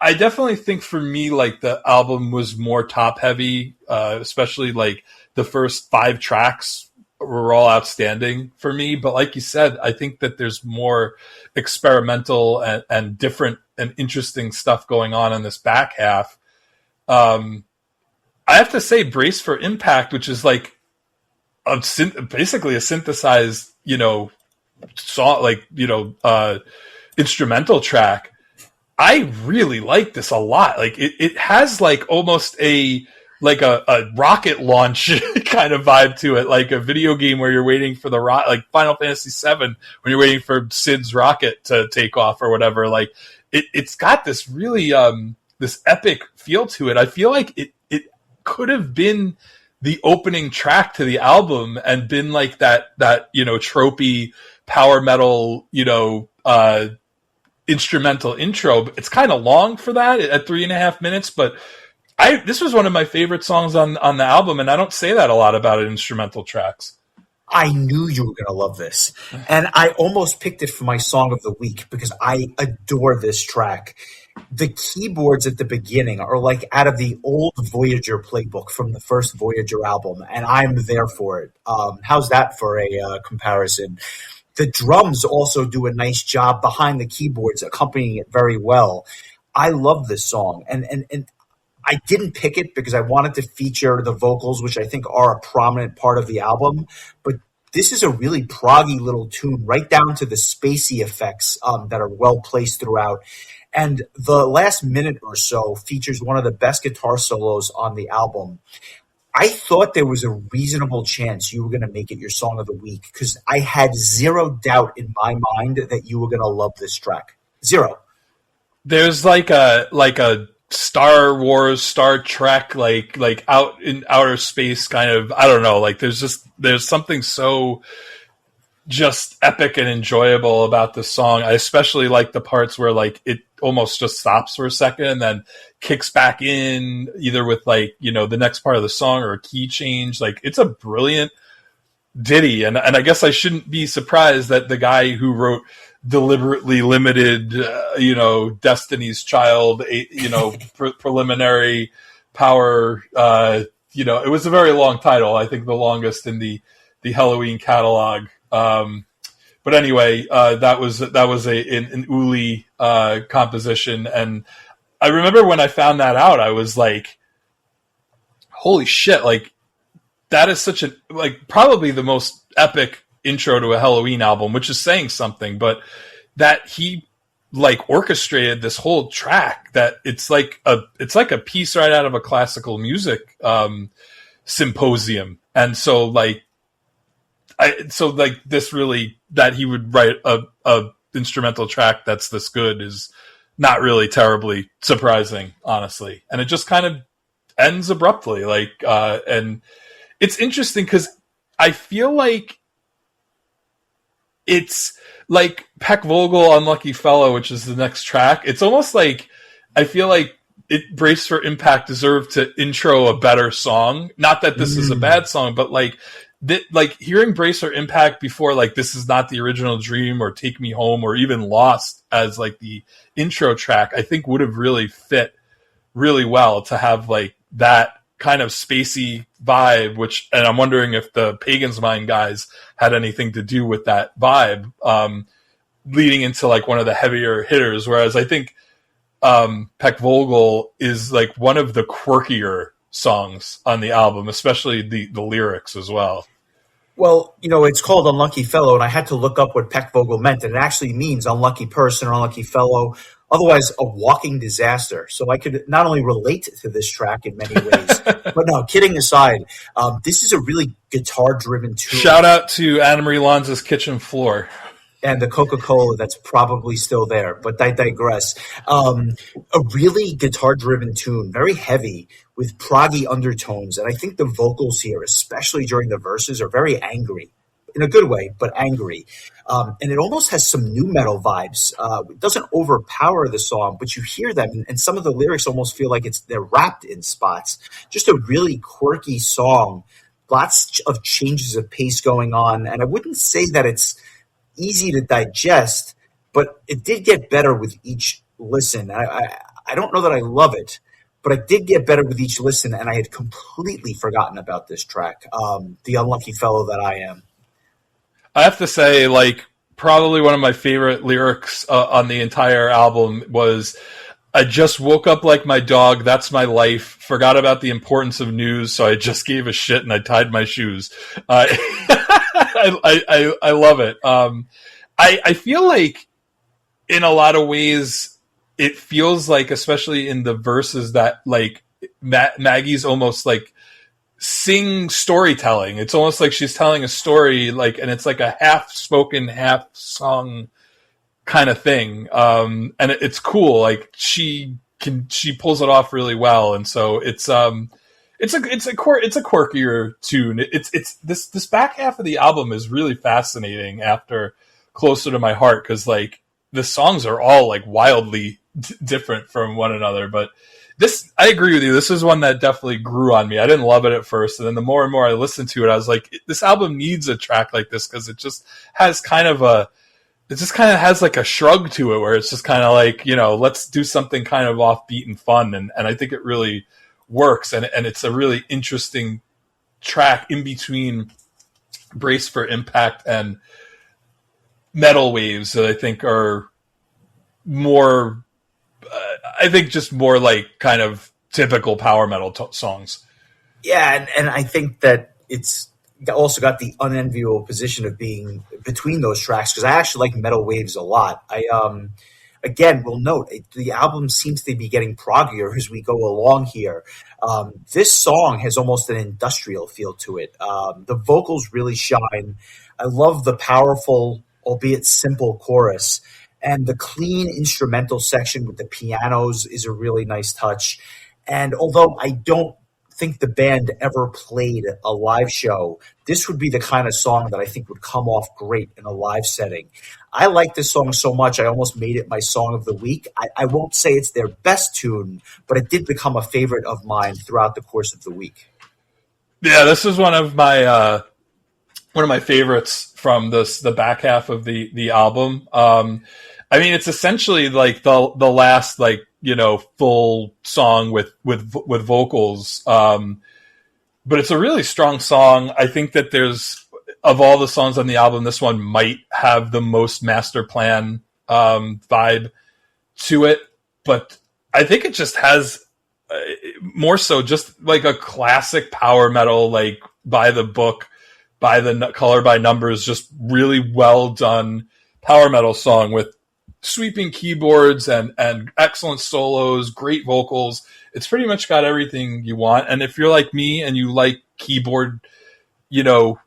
I definitely think for me, like the album was more top heavy, especially like the first 5 tracks were all outstanding for me. But like you said, I think that there's more experimental and different and interesting stuff going on in this back half. I have to say, Brace for Impact, which is like basically a synthesized, song, like, instrumental track. I really like this a lot. Like it has like almost a rocket launch kind of vibe to it, like a video game where you're waiting for the like Final Fantasy VII when you're waiting for Sid's rocket to take off or whatever. Like it's got this really this epic feel to it. I feel like it could have been the opening track to the album and been like that tropey power metal instrumental intro. It's kind of long for that at 3.5 minutes, but this was one of my favorite songs on the album, and I don't say that a lot about instrumental tracks. I knew you were going to love this, and I almost picked it for my song of the week because I adore this track. The keyboards at the beginning are like out of the old Voyager playbook from the first Voyager album, and I'm there for it. How's that for a comparison? The drums also do a nice job behind the keyboards, accompanying it very well. I love this song, and I didn't pick it because I wanted to feature the vocals, which I think are a prominent part of the album. But this is a really proggy little tune, right down to the spacey effects that are well placed throughout. And the last minute or so features one of the best guitar solos on the album. I thought there was a reasonable chance you were going to make it your song of the week because I had zero doubt in my mind that you were going to love this track. Zero. There's like a Star Wars, Star Trek, like out in outer space kind of, I don't know, like there's something so just epic and enjoyable about this song. I especially like the parts where like it almost just stops for a second and then kicks back in either with like, the next part of the song or a key change. Like it's a brilliant ditty. And I guess I shouldn't be surprised that the guy who wrote Deliberately Limited, Destiny's Child, preliminary power, it was a very long title. I think the longest in the Halloween catalog. But anyway, that was an Uli composition, and I remember when I found that out, I was like, "Holy shit!" Like that is such a probably the most epic intro to a Halloween album, which is saying something. But that he orchestrated this whole track, that it's like a piece right out of a classical music symposium, and so this really, that he would write a instrumental track that's this good is not really terribly surprising, honestly. And it just kind of ends abruptly. And it's interesting because I feel like it's like Peck Vogel, Unlucky Fellow, which is the next track. It's almost like I feel like Brace for Impact deserved to intro a better song. Not that this is a bad song, but hearing Brace for Impact before, This Is Not the Original Dream or Take Me Home or even Lost as the intro track, I think would have really fit really well to have that kind of spacey vibe, and I'm wondering if the Pagan's Mind guys had anything to do with that vibe, leading into one of the heavier hitters. Whereas I think Peck Vogel is one of the quirkier songs on the album, especially the lyrics as well. Well, it's called Unlucky Fellow, and I had to look up what Peck Vogel meant, and it actually means unlucky person or unlucky fellow, otherwise a walking disaster. So I could not only relate to this track in many ways, but no, kidding aside, this is a really guitar-driven tune. Shout out to Anna Marie Lanza's Kitchen Floor. And the Coca-Cola that's probably still there, but I digress. A really guitar-driven tune, very heavy, with proggy undertones. And I think the vocals here, especially during the verses, are very angry. In a good way, but angry. And it almost has some nu metal vibes. It doesn't overpower the song, but you hear them, and some of the lyrics almost feel like they're rapped in spots. Just a really quirky song. Lots of changes of pace going on. And I wouldn't say that it's easy to digest, but it did get better with each listen. I I don't know that I love it, but I did get better with each listen, and I had completely forgotten about this track, The Unlucky Fellow That I Am. I have to say, like, probably one of my favorite lyrics on the entire album was, I just woke up like my dog, that's my life, forgot about the importance of news, so I just gave a shit and I tied my shoes. I love it. I feel like in a lot of ways, it feels like, especially in the verses, that like Maggie's almost like sing storytelling. It's almost like she's telling a story, like, and it's like a half spoken, half sung kind of thing. And it's cool. Like she pulls it off really well. And so it's a quirkier tune. It's this back half of the album is really fascinating after Closer to My Heart, because like the songs are all like wildly different from one another. But this, I agree with you. This is one that definitely grew on me. I didn't love it at first, and then the more and more I listened to it, I was like, this album needs a track like this, because it just has kind of like a shrug to it, where it's just kind of like, you know, let's do something kind of offbeat and fun, and I think it really works, and it's a really interesting track in between Brace for Impact and Metal Waves that I think are more, just more like kind of typical power metal songs. Yeah, and I think that it's also got the unenviable position of being between those tracks, because I actually like Metal Waves a lot. I again will note the album seems to be getting proggier as we go along here. This song has almost an industrial feel to it. The vocals really shine. I love the powerful, albeit simple chorus. And the clean instrumental section with the pianos is a really nice touch. And although I don't think the band ever played a live show, this would be the kind of song that I think would come off great in a live setting. I like this song so much, I almost made it my song of the week. I won't say it's their best tune, but it did become a favorite of mine throughout the course of the week. Yeah, this is one of my favorites from the back half of the album. I mean, it's essentially like the last, like, you know, full song with vocals. But it's a really strong song. I think that of all the songs on the album, this one might have the most master plan vibe to it. But I think it just has more so just like a classic power metal, like by the book, by the color by numbers, just really well done power metal song with sweeping keyboards and excellent solos, great vocals. It's pretty much got everything you want. And if you're like me and you like keyboard, I don't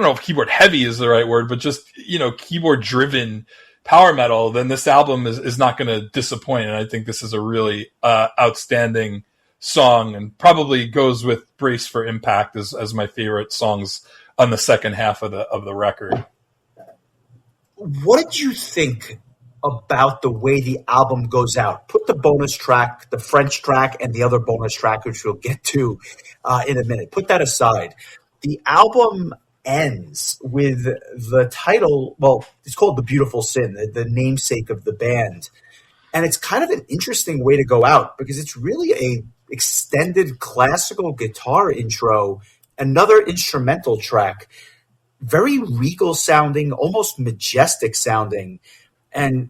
know if keyboard heavy is the right word, but just, you know, keyboard driven power metal, then this album is not going to disappoint. And I think this is a really outstanding song, and probably goes with Brace for Impact as my favorite songs on the second half of the record. What did you think about the way the album goes out? Put the bonus track, the French track, and the other bonus track, which we'll get to in a minute. Put that aside. The album ends with the title, well, it's called The Beautiful Sin, the namesake of the band. And it's kind of an interesting way to go out, because it's really a extended classical guitar intro, another instrumental track, very regal sounding, almost majestic sounding. And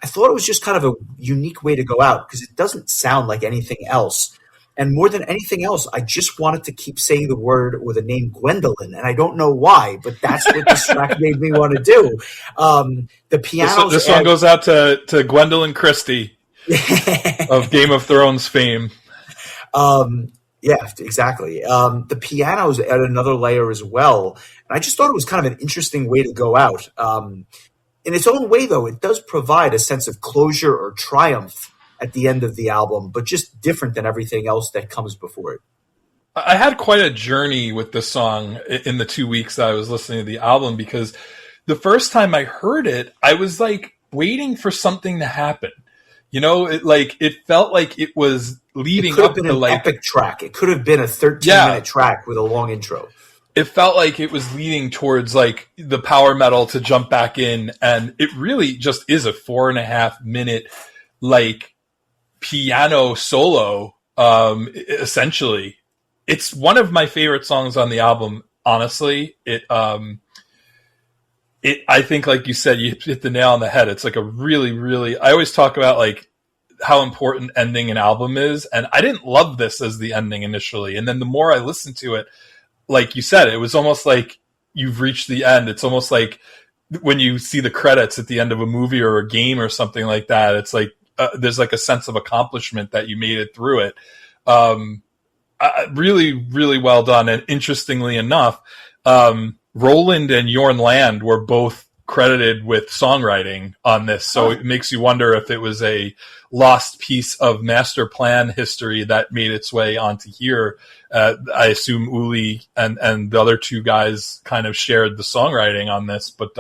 I thought it was just kind of a unique way to go out, because it doesn't sound like anything else. And more than anything else, I just wanted to keep saying the word or the name Gwendolyn. And I don't know why, but that's what this track made me want to do. The piano. This one goes out to Gwendolyn Christie of Game of Thrones fame. Yeah, exactly. The pianos add another layer as well. And I just thought it was kind of an interesting way to go out. In its own way, though, it does provide a sense of closure or triumph at the end of the album, but just different than everything else that comes before it. I had quite a journey with this song in the 2 weeks that I was listening to the album, because the first time I heard it, I was like waiting for something to happen. You know, it felt like it was leading up to an epic track. It could have been a 13-minute track with a long intro. It felt like it was leading towards like the power metal to jump back in, and it really just is a 4.5 minute like piano solo. Essentially, it's one of my favorite songs on the album. Honestly, I think, like you said, you hit the nail on the head. It's like a really, really, I always talk about like how important ending an album is. And I didn't love this as the ending initially. And then the more I listened to it, like you said, it was almost like you've reached the end. It's almost like when you see the credits at the end of a movie or a game or something like that, it's like, there's like a sense of accomplishment that you made it through it. Really, really well done. And interestingly enough, Roland and Jorn Land were both credited with songwriting on this. So it makes you wonder if it was a lost piece of master plan history that made its way onto here. I assume Uli and the other two guys kind of shared the songwriting on this, but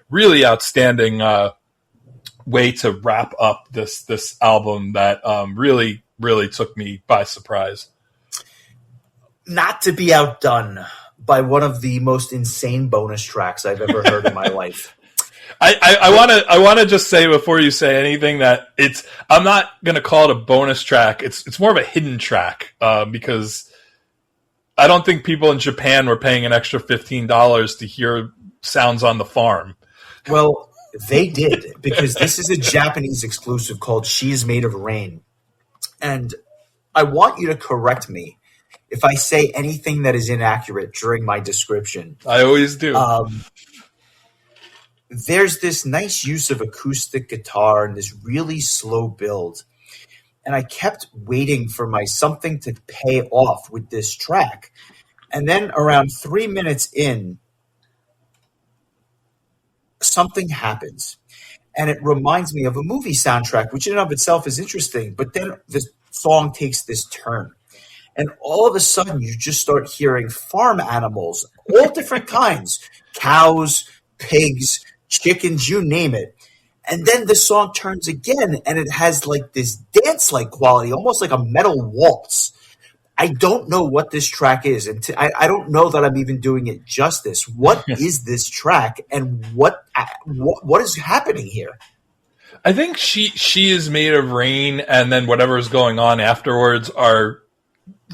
really outstanding way to wrap up this album that really, really took me by surprise. Not to be outdone by one of the most insane bonus tracks I've ever heard in my life. I want to just say before you say anything that I'm not going to call it a bonus track. It's more of a hidden track because I don't think people in Japan were paying an extra $15 to hear Sounds on the Farm. Well, they did, because this is a Japanese exclusive called She Is Made of Rain. And I want you to correct me if I say anything that is inaccurate during my description. I always do. There's this nice use of acoustic guitar and this really slow build. And I kept waiting for my something to pay off with this track. And then around 3 minutes in, something happens. And it reminds me of a movie soundtrack, which in and of itself is interesting. But then the song takes this turn. And all of a sudden, you just start hearing farm animals, all different kinds, cows, pigs, chickens, you name it. And then the song turns again, and it has like this dance-like quality, almost like a metal waltz. I don't know what this track is, and I don't know that I'm even doing it justice. What is this track, and what is happening here? I think she is made of rain, and then whatever is going on afterwards are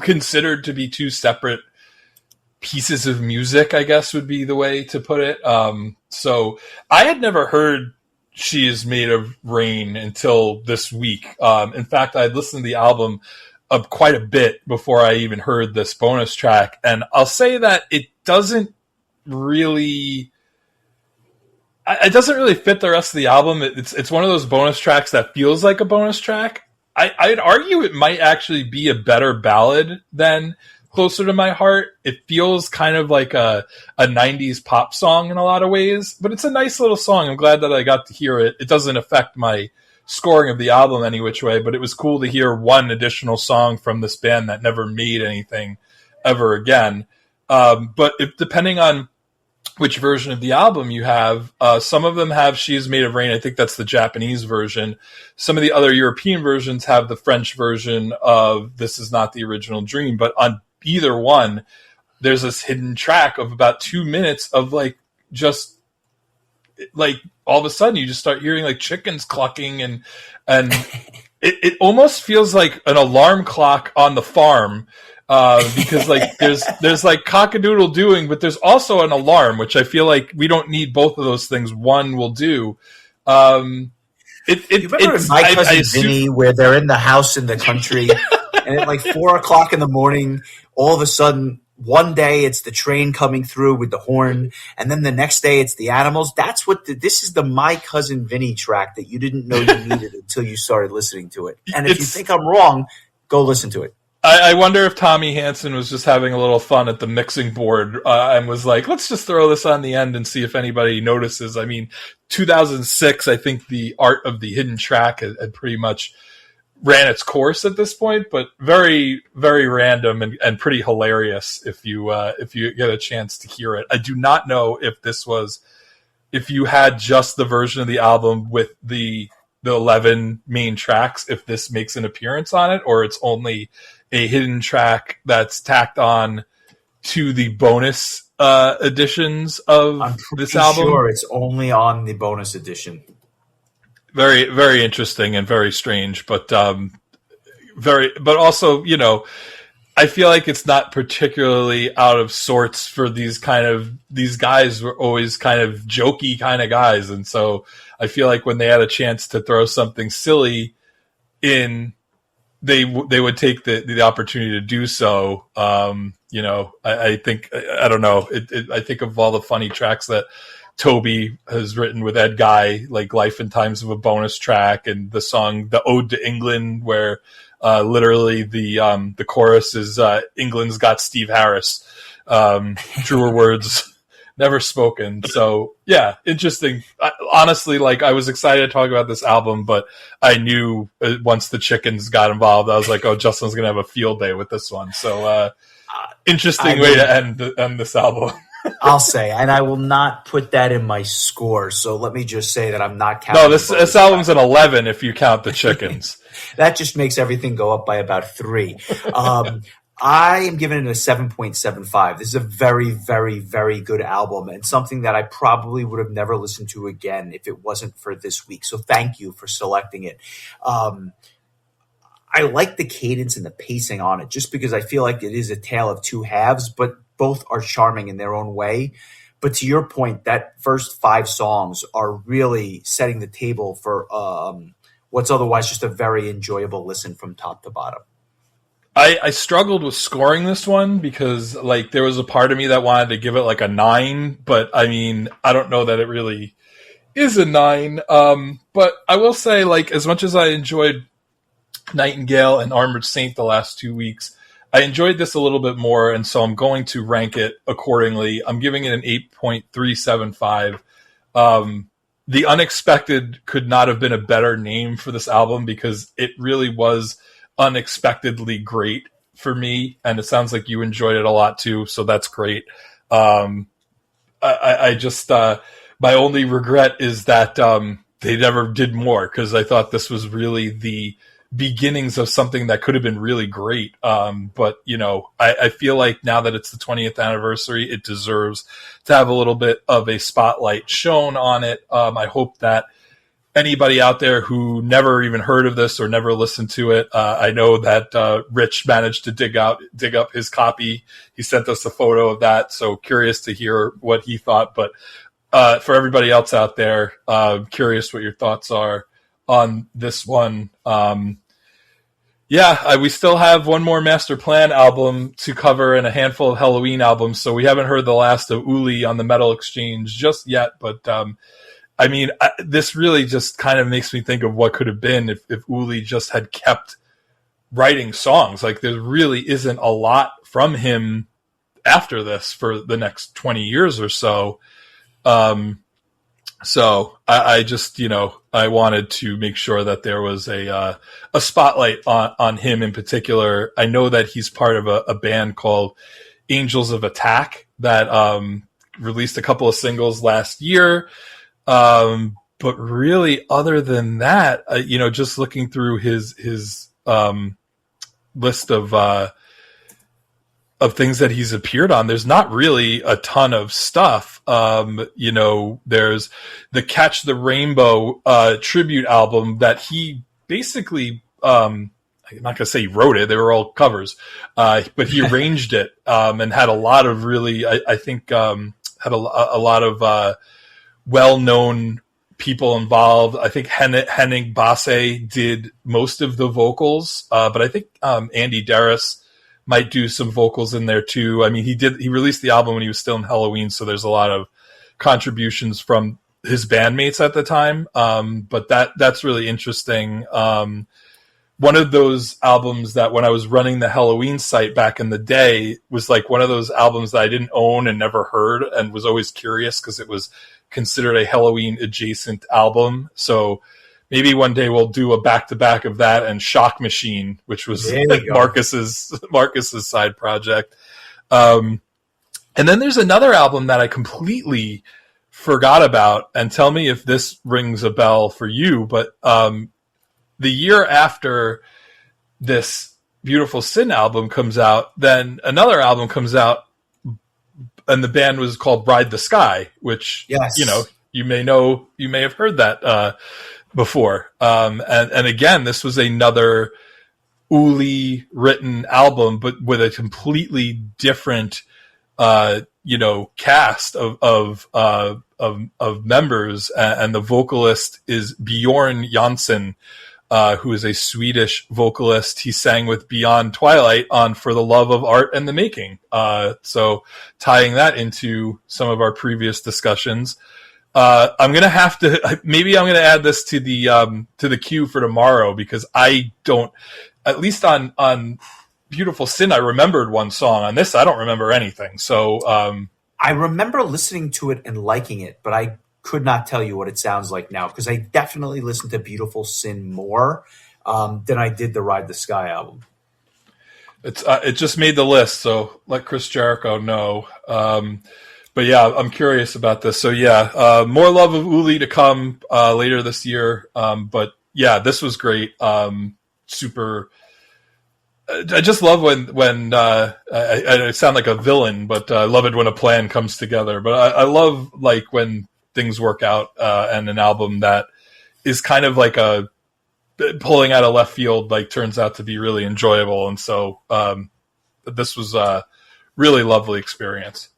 considered to be two separate pieces of music, I guess would be the way to put it. So I had never heard She Is Made of Rain until this week. In fact, I had listened to the album quite a bit before I even heard this bonus track. And I'll say that it doesn't really fit the rest of the album. It's one of those bonus tracks that feels like a bonus track. I'd argue it might actually be a better ballad than Closer to My Heart. It feels kind of like a 90s pop song in a lot of ways, but it's a nice little song. I'm glad that I got to hear it. It doesn't affect my scoring of the album any which way, but it was cool to hear one additional song from this band that never made anything ever again. But depending on which version of the album you have, some of them have She Is Made of Rain. I think that's the Japanese version. Some of the other European versions have the French version of This Is Not the Original Dream. But on either one, there's this hidden track of about 2 minutes of like, just like all of a sudden you just start hearing like chickens clucking and it almost feels like an alarm clock on the farm. Because like there's like cock-a-doodle doing, but there's also an alarm, which I feel like we don't need both of those things. One will do. You remember My Cousin Vinny, where they're in the house in the country, and at like 4 o'clock in the morning, all of a sudden, one day it's the train coming through with the horn, and then the next day it's the animals. That's what this is, the My Cousin Vinny track that you didn't know you needed until you started listening to it. And if you think I'm wrong, go listen to it. I wonder if Tommy Hansen was just having a little fun at the mixing board and was like, let's just throw this on the end and see if anybody notices. I mean, 2006, I think the art of the hidden track had pretty much ran its course at this point, but very, very random and pretty hilarious if you get a chance to hear it. I do not know if you had just the version of the album with the 11 main tracks, if this makes an appearance on it, or it's only a hidden track that's tacked on to the bonus editions of this album. Sure, it's only on the bonus edition. very, very interesting and very strange, but but also, I feel like it's not particularly out of sorts for these guys were always kind of jokey kind of guys. And so I feel like when they had a chance to throw something silly in, they would take the opportunity to do so. I think, I don't know. I think of all the funny tracks that Toby has written with Ed Guy, like Life and Times of a Bonus Track, and the song, The Ode to England, where literally the chorus is England's got Steve Harris. Truer words never spoken. So yeah, interesting. Honestly, I was excited to talk about this album, but I knew once the chickens got involved, I was like, oh, Justin's gonna have a field day with this one. So interesting way to end this album. I'll say, and I will not put that in my score. So let me just say that I'm not counting. No, this album's an 11 if you count the chickens. That just makes everything go up by about 3. I am giving it a 7.75. This is a very, very, very good album, and something that I probably would have never listened to again if it wasn't for this week. So thank you for selecting it. I like the cadence and the pacing on it, just because I feel like it is a tale of two halves, but both are charming in their own way. But to your point, that first 5 songs are really setting the table for what's otherwise just a very enjoyable listen from top to bottom. I struggled with scoring this one because there was a part of me that wanted to give it a 9, but I mean, I don't know that it really is a 9. But I will say, as much as I enjoyed Nightingale and Armored Saint the last 2 weeks, I enjoyed this a little bit more, and so I'm going to rank it accordingly. I'm giving it an 8.375. The Unexpected could not have been a better name for this album because it really was unexpectedly great for me, and it sounds like you enjoyed it a lot too, so that's great. I just my only regret is that they never did more, because I thought this was really the beginnings of something that could have been really great. But I feel like now that it's the 20th anniversary, it deserves to have a little bit of a spotlight shown on it. I hope that anybody out there who never even heard of this or never listened to it, I know that Rich managed to dig up his copy. He sent us a photo of that, so curious to hear what he thought. But for everybody else out there, curious what your thoughts are on this one. We still have one more Master Plan album to cover and a handful of Halloween albums, so we haven't heard the last of Uli on the Metal Exchange just yet, but this really just kind of makes me think of what could have been if Uli just had kept writing songs. There really isn't a lot from him after this for the next 20 years or so. So I just, I wanted to make sure that there was a spotlight on him in particular. I know that he's part of a band called Angels of Attack that released a couple of singles last year. But really, other than that, just looking through his list of things that he's appeared on, there's not really a ton of stuff. There's the Catch the Rainbow tribute album that he basically, I'm not going to say he wrote it, they were all covers, but he arranged it and had a lot of really, I think, had a lot of well-known people involved. I think Henning Basse did most of the vocals, but I think Andy Darris might do some vocals in there too. I mean, he released the album when he was still in Halloween, so there's a lot of contributions from his bandmates at the time. But that's really interesting. One of those albums that when I was running the Halloween site back in the day was one of those albums that I didn't own and never heard and was always curious because it was considered a Halloween adjacent album. So maybe one day we'll do a back-to-back of that and Shock Machine, which was Marcus's side project. And then there's another album that I completely forgot about, and tell me if this rings a bell for you, but the year after this Beautiful Sin album comes out, then another album comes out, and the band was called Ride the Sky, which, yes. You may have heard that before. And again, this was another Uli written album, but with a completely different, cast of members. And the vocalist is Bjorn Jansson, who is a Swedish vocalist. He sang with Beyond Twilight on For the Love of Art and the Making. So tying that into some of our previous discussions, I'm going to have to, maybe I'm going to add this to the queue for tomorrow, because I don't, at least on Beautiful Sin, I remembered one song. On this, I don't remember anything. So, I remember listening to it and liking it, but I could not tell you what it sounds like now, because I definitely listened to Beautiful Sin more than I did the Ride the Sky album. It just made the list, so let Chris Jericho know. But yeah, I'm curious about this. So yeah, more Love of Uli to come later this year. But yeah, this was great. Super. I just love when I sound like a villain, but I love it when a plan comes together. But I love like when things work out, and an album that is kind of like a pulling out of left field, like turns out to be really enjoyable. And so this was a really lovely experience.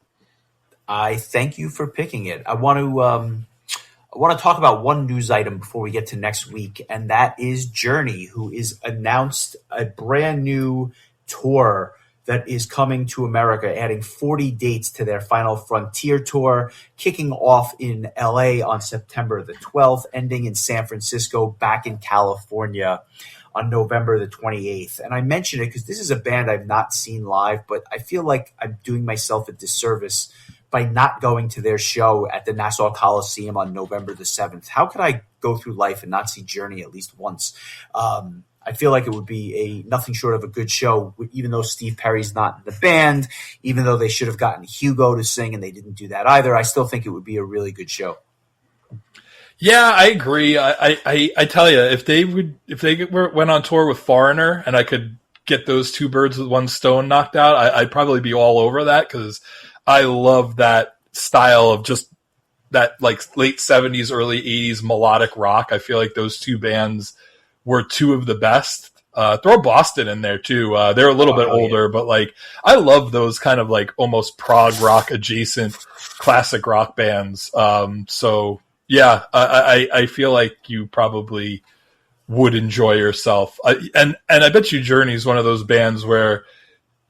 I thank you for picking it. I want to talk about one news item before we get to next week, and that is Journey, who is announced a brand new tour that is coming to America, adding 40 dates to their Final Frontier tour, kicking off in LA on September the 12th, ending in San Francisco, back in California on November the 28th. And I mention it because this is a band I've not seen live, but I feel like I'm doing myself a disservice by not going to their show at the Nassau Coliseum on November the 7th. How could I go through life and not see Journey at least once? I feel like it would be nothing short of a good show, even though Steve Perry's not in the band, even though they should have gotten Hugo to sing and they didn't do that either. I still think it would be a really good show. Yeah, I agree. I tell you, if they went on tour with Foreigner and I could get those two birds with one stone knocked out, I'd probably be all over that, because I love that style of just that like late 70s, early 80s melodic rock. I feel like those two bands were two of the best. Throw Boston in there too. They're a little bit older, but like I love those kind of like almost prog rock adjacent classic rock bands. So yeah, I feel like you probably would enjoy yourself. And I bet you Journey is one of those bands where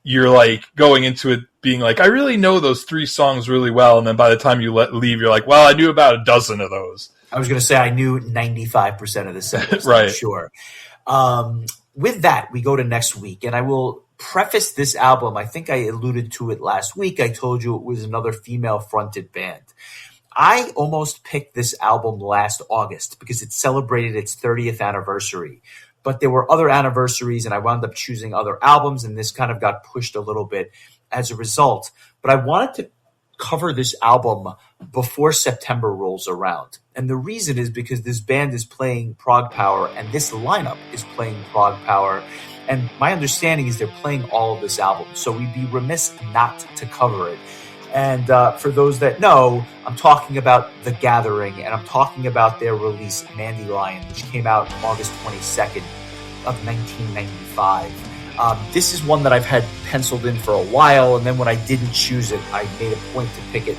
you're like going into it being like, I really know those three songs really well. And then by the time you leave, you're like, well, I knew about a dozen of those. I was going to say I knew 95% of the set, right? Sure. With that, we go to next week, and I will preface this album. I think I alluded to it last week. I told you it was another female-fronted band. I almost picked this album last August because it celebrated its 30th anniversary. But there were other anniversaries, and I wound up choosing other albums, and this kind of got pushed a little bit as a result. But I wanted to cover this album before September rolls around. And the reason is because this band is playing prog power, and this lineup is playing prog power. And my understanding is they're playing all of this album. So we'd be remiss not to cover it. And for those that know, I'm talking about The Gathering, and I'm talking about their release, Dandelion, which came out August 22nd of 1995. This is one that I've had penciled in for a while, and then when I didn't choose it, I made a point to pick it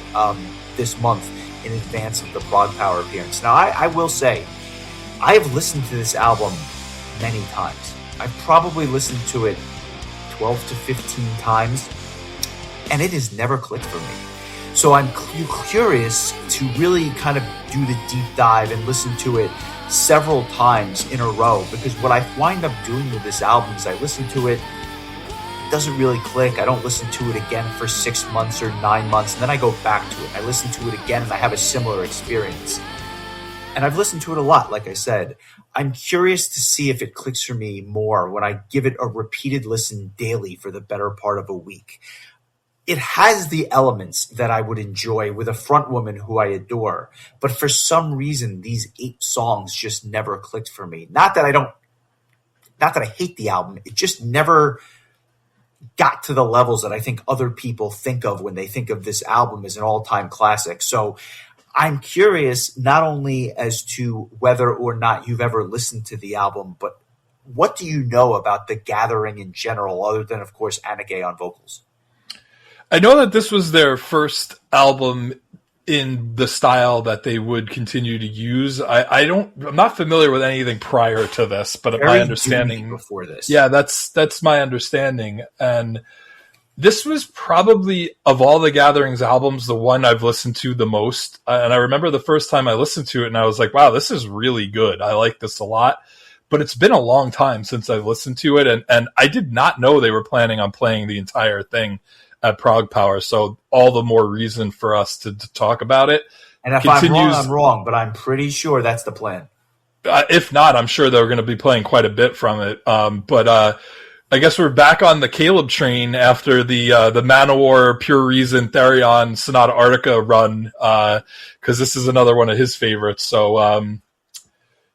this month in advance of the Prog Power appearance. Now, I will say, I have listened to this album many times. I've probably listened to it 12 to 15 times, and it has never clicked for me. So I'm curious to really kind of do the deep dive and listen to it several times in a row, because what I wind up doing with this album is I listen to it, it doesn't really click. I don't listen to it again for 6 months or 9 months, and then I go back to it. I listen to it again, and I have a similar experience. And I've listened to it a lot, like I said. I'm curious to see if it clicks for me more when I give it a repeated listen daily for the better part of a week. It has the elements that I would enjoy with a frontwoman who I adore, but for some reason, these 8 songs just never clicked for me. Not that I hate the album. It just never got to the levels that I think other people think of when they think of this album as an all-time classic. So I'm curious not only as to whether or not you've ever listened to the album, but what do you know about The Gathering in general, other than, of course, Anna Gay on vocals? I know that this was their first album in the style that they would continue to use. I'm not familiar with anything prior to this, but Very my understanding before this. Yeah, that's my understanding. And this was probably, of all the Gatherings albums, the one I've listened to the most. And I remember the first time I listened to it and I was like, wow, this is really good. I like this a lot. But it's been a long time since I've listened to it. And I did not know they were planning on playing the entire thing at Prague Power, so all the more reason for us to talk about it. And if I'm wrong, I'm wrong, but I'm pretty sure that's the plan. If not, I'm sure they're going to be playing quite a bit from it. But I guess we're back on the Caleb train after the Manowar, Pure Reason, Therion, Sonata Arctica run, because this is another one of his favorites. So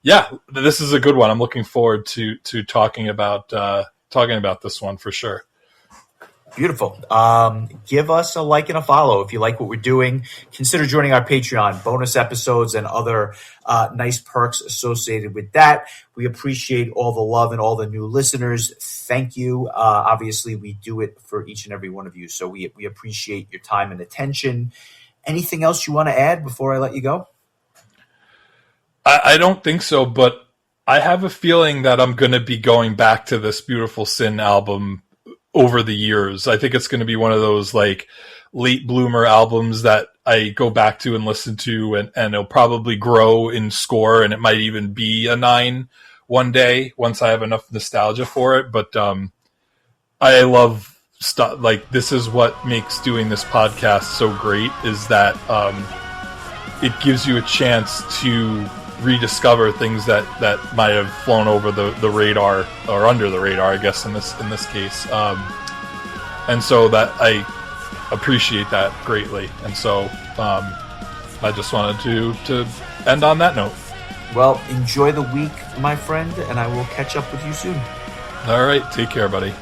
yeah, this is a good one. I'm looking forward to talking about this one for sure. Beautiful. Give us a like and a follow if you like what we're doing. Consider joining our Patreon, bonus episodes and other nice perks associated with that. We appreciate all the love and all the new listeners. Thank you. Obviously, we do it for each and every one of you, so we appreciate your time and attention. Anything else you want to add before I let you go? I don't think so, but I have a feeling that I'm going to be going back to this Beautiful Sin album over the years. I think it's going to be one of those like late bloomer albums that I go back to and listen to, and it'll probably grow in score, and it might even be a 9 one day once I have enough nostalgia for it. But I love stuff like this. Is what makes doing this podcast so great, is that it gives you a chance to rediscover things that might have flown over the radar, or under the radar, I guess, in this case. And so that I appreciate that greatly. And so I just wanted to end on that note. Well, enjoy the week, my friend, and I will catch up with you soon. All right. Take care, buddy.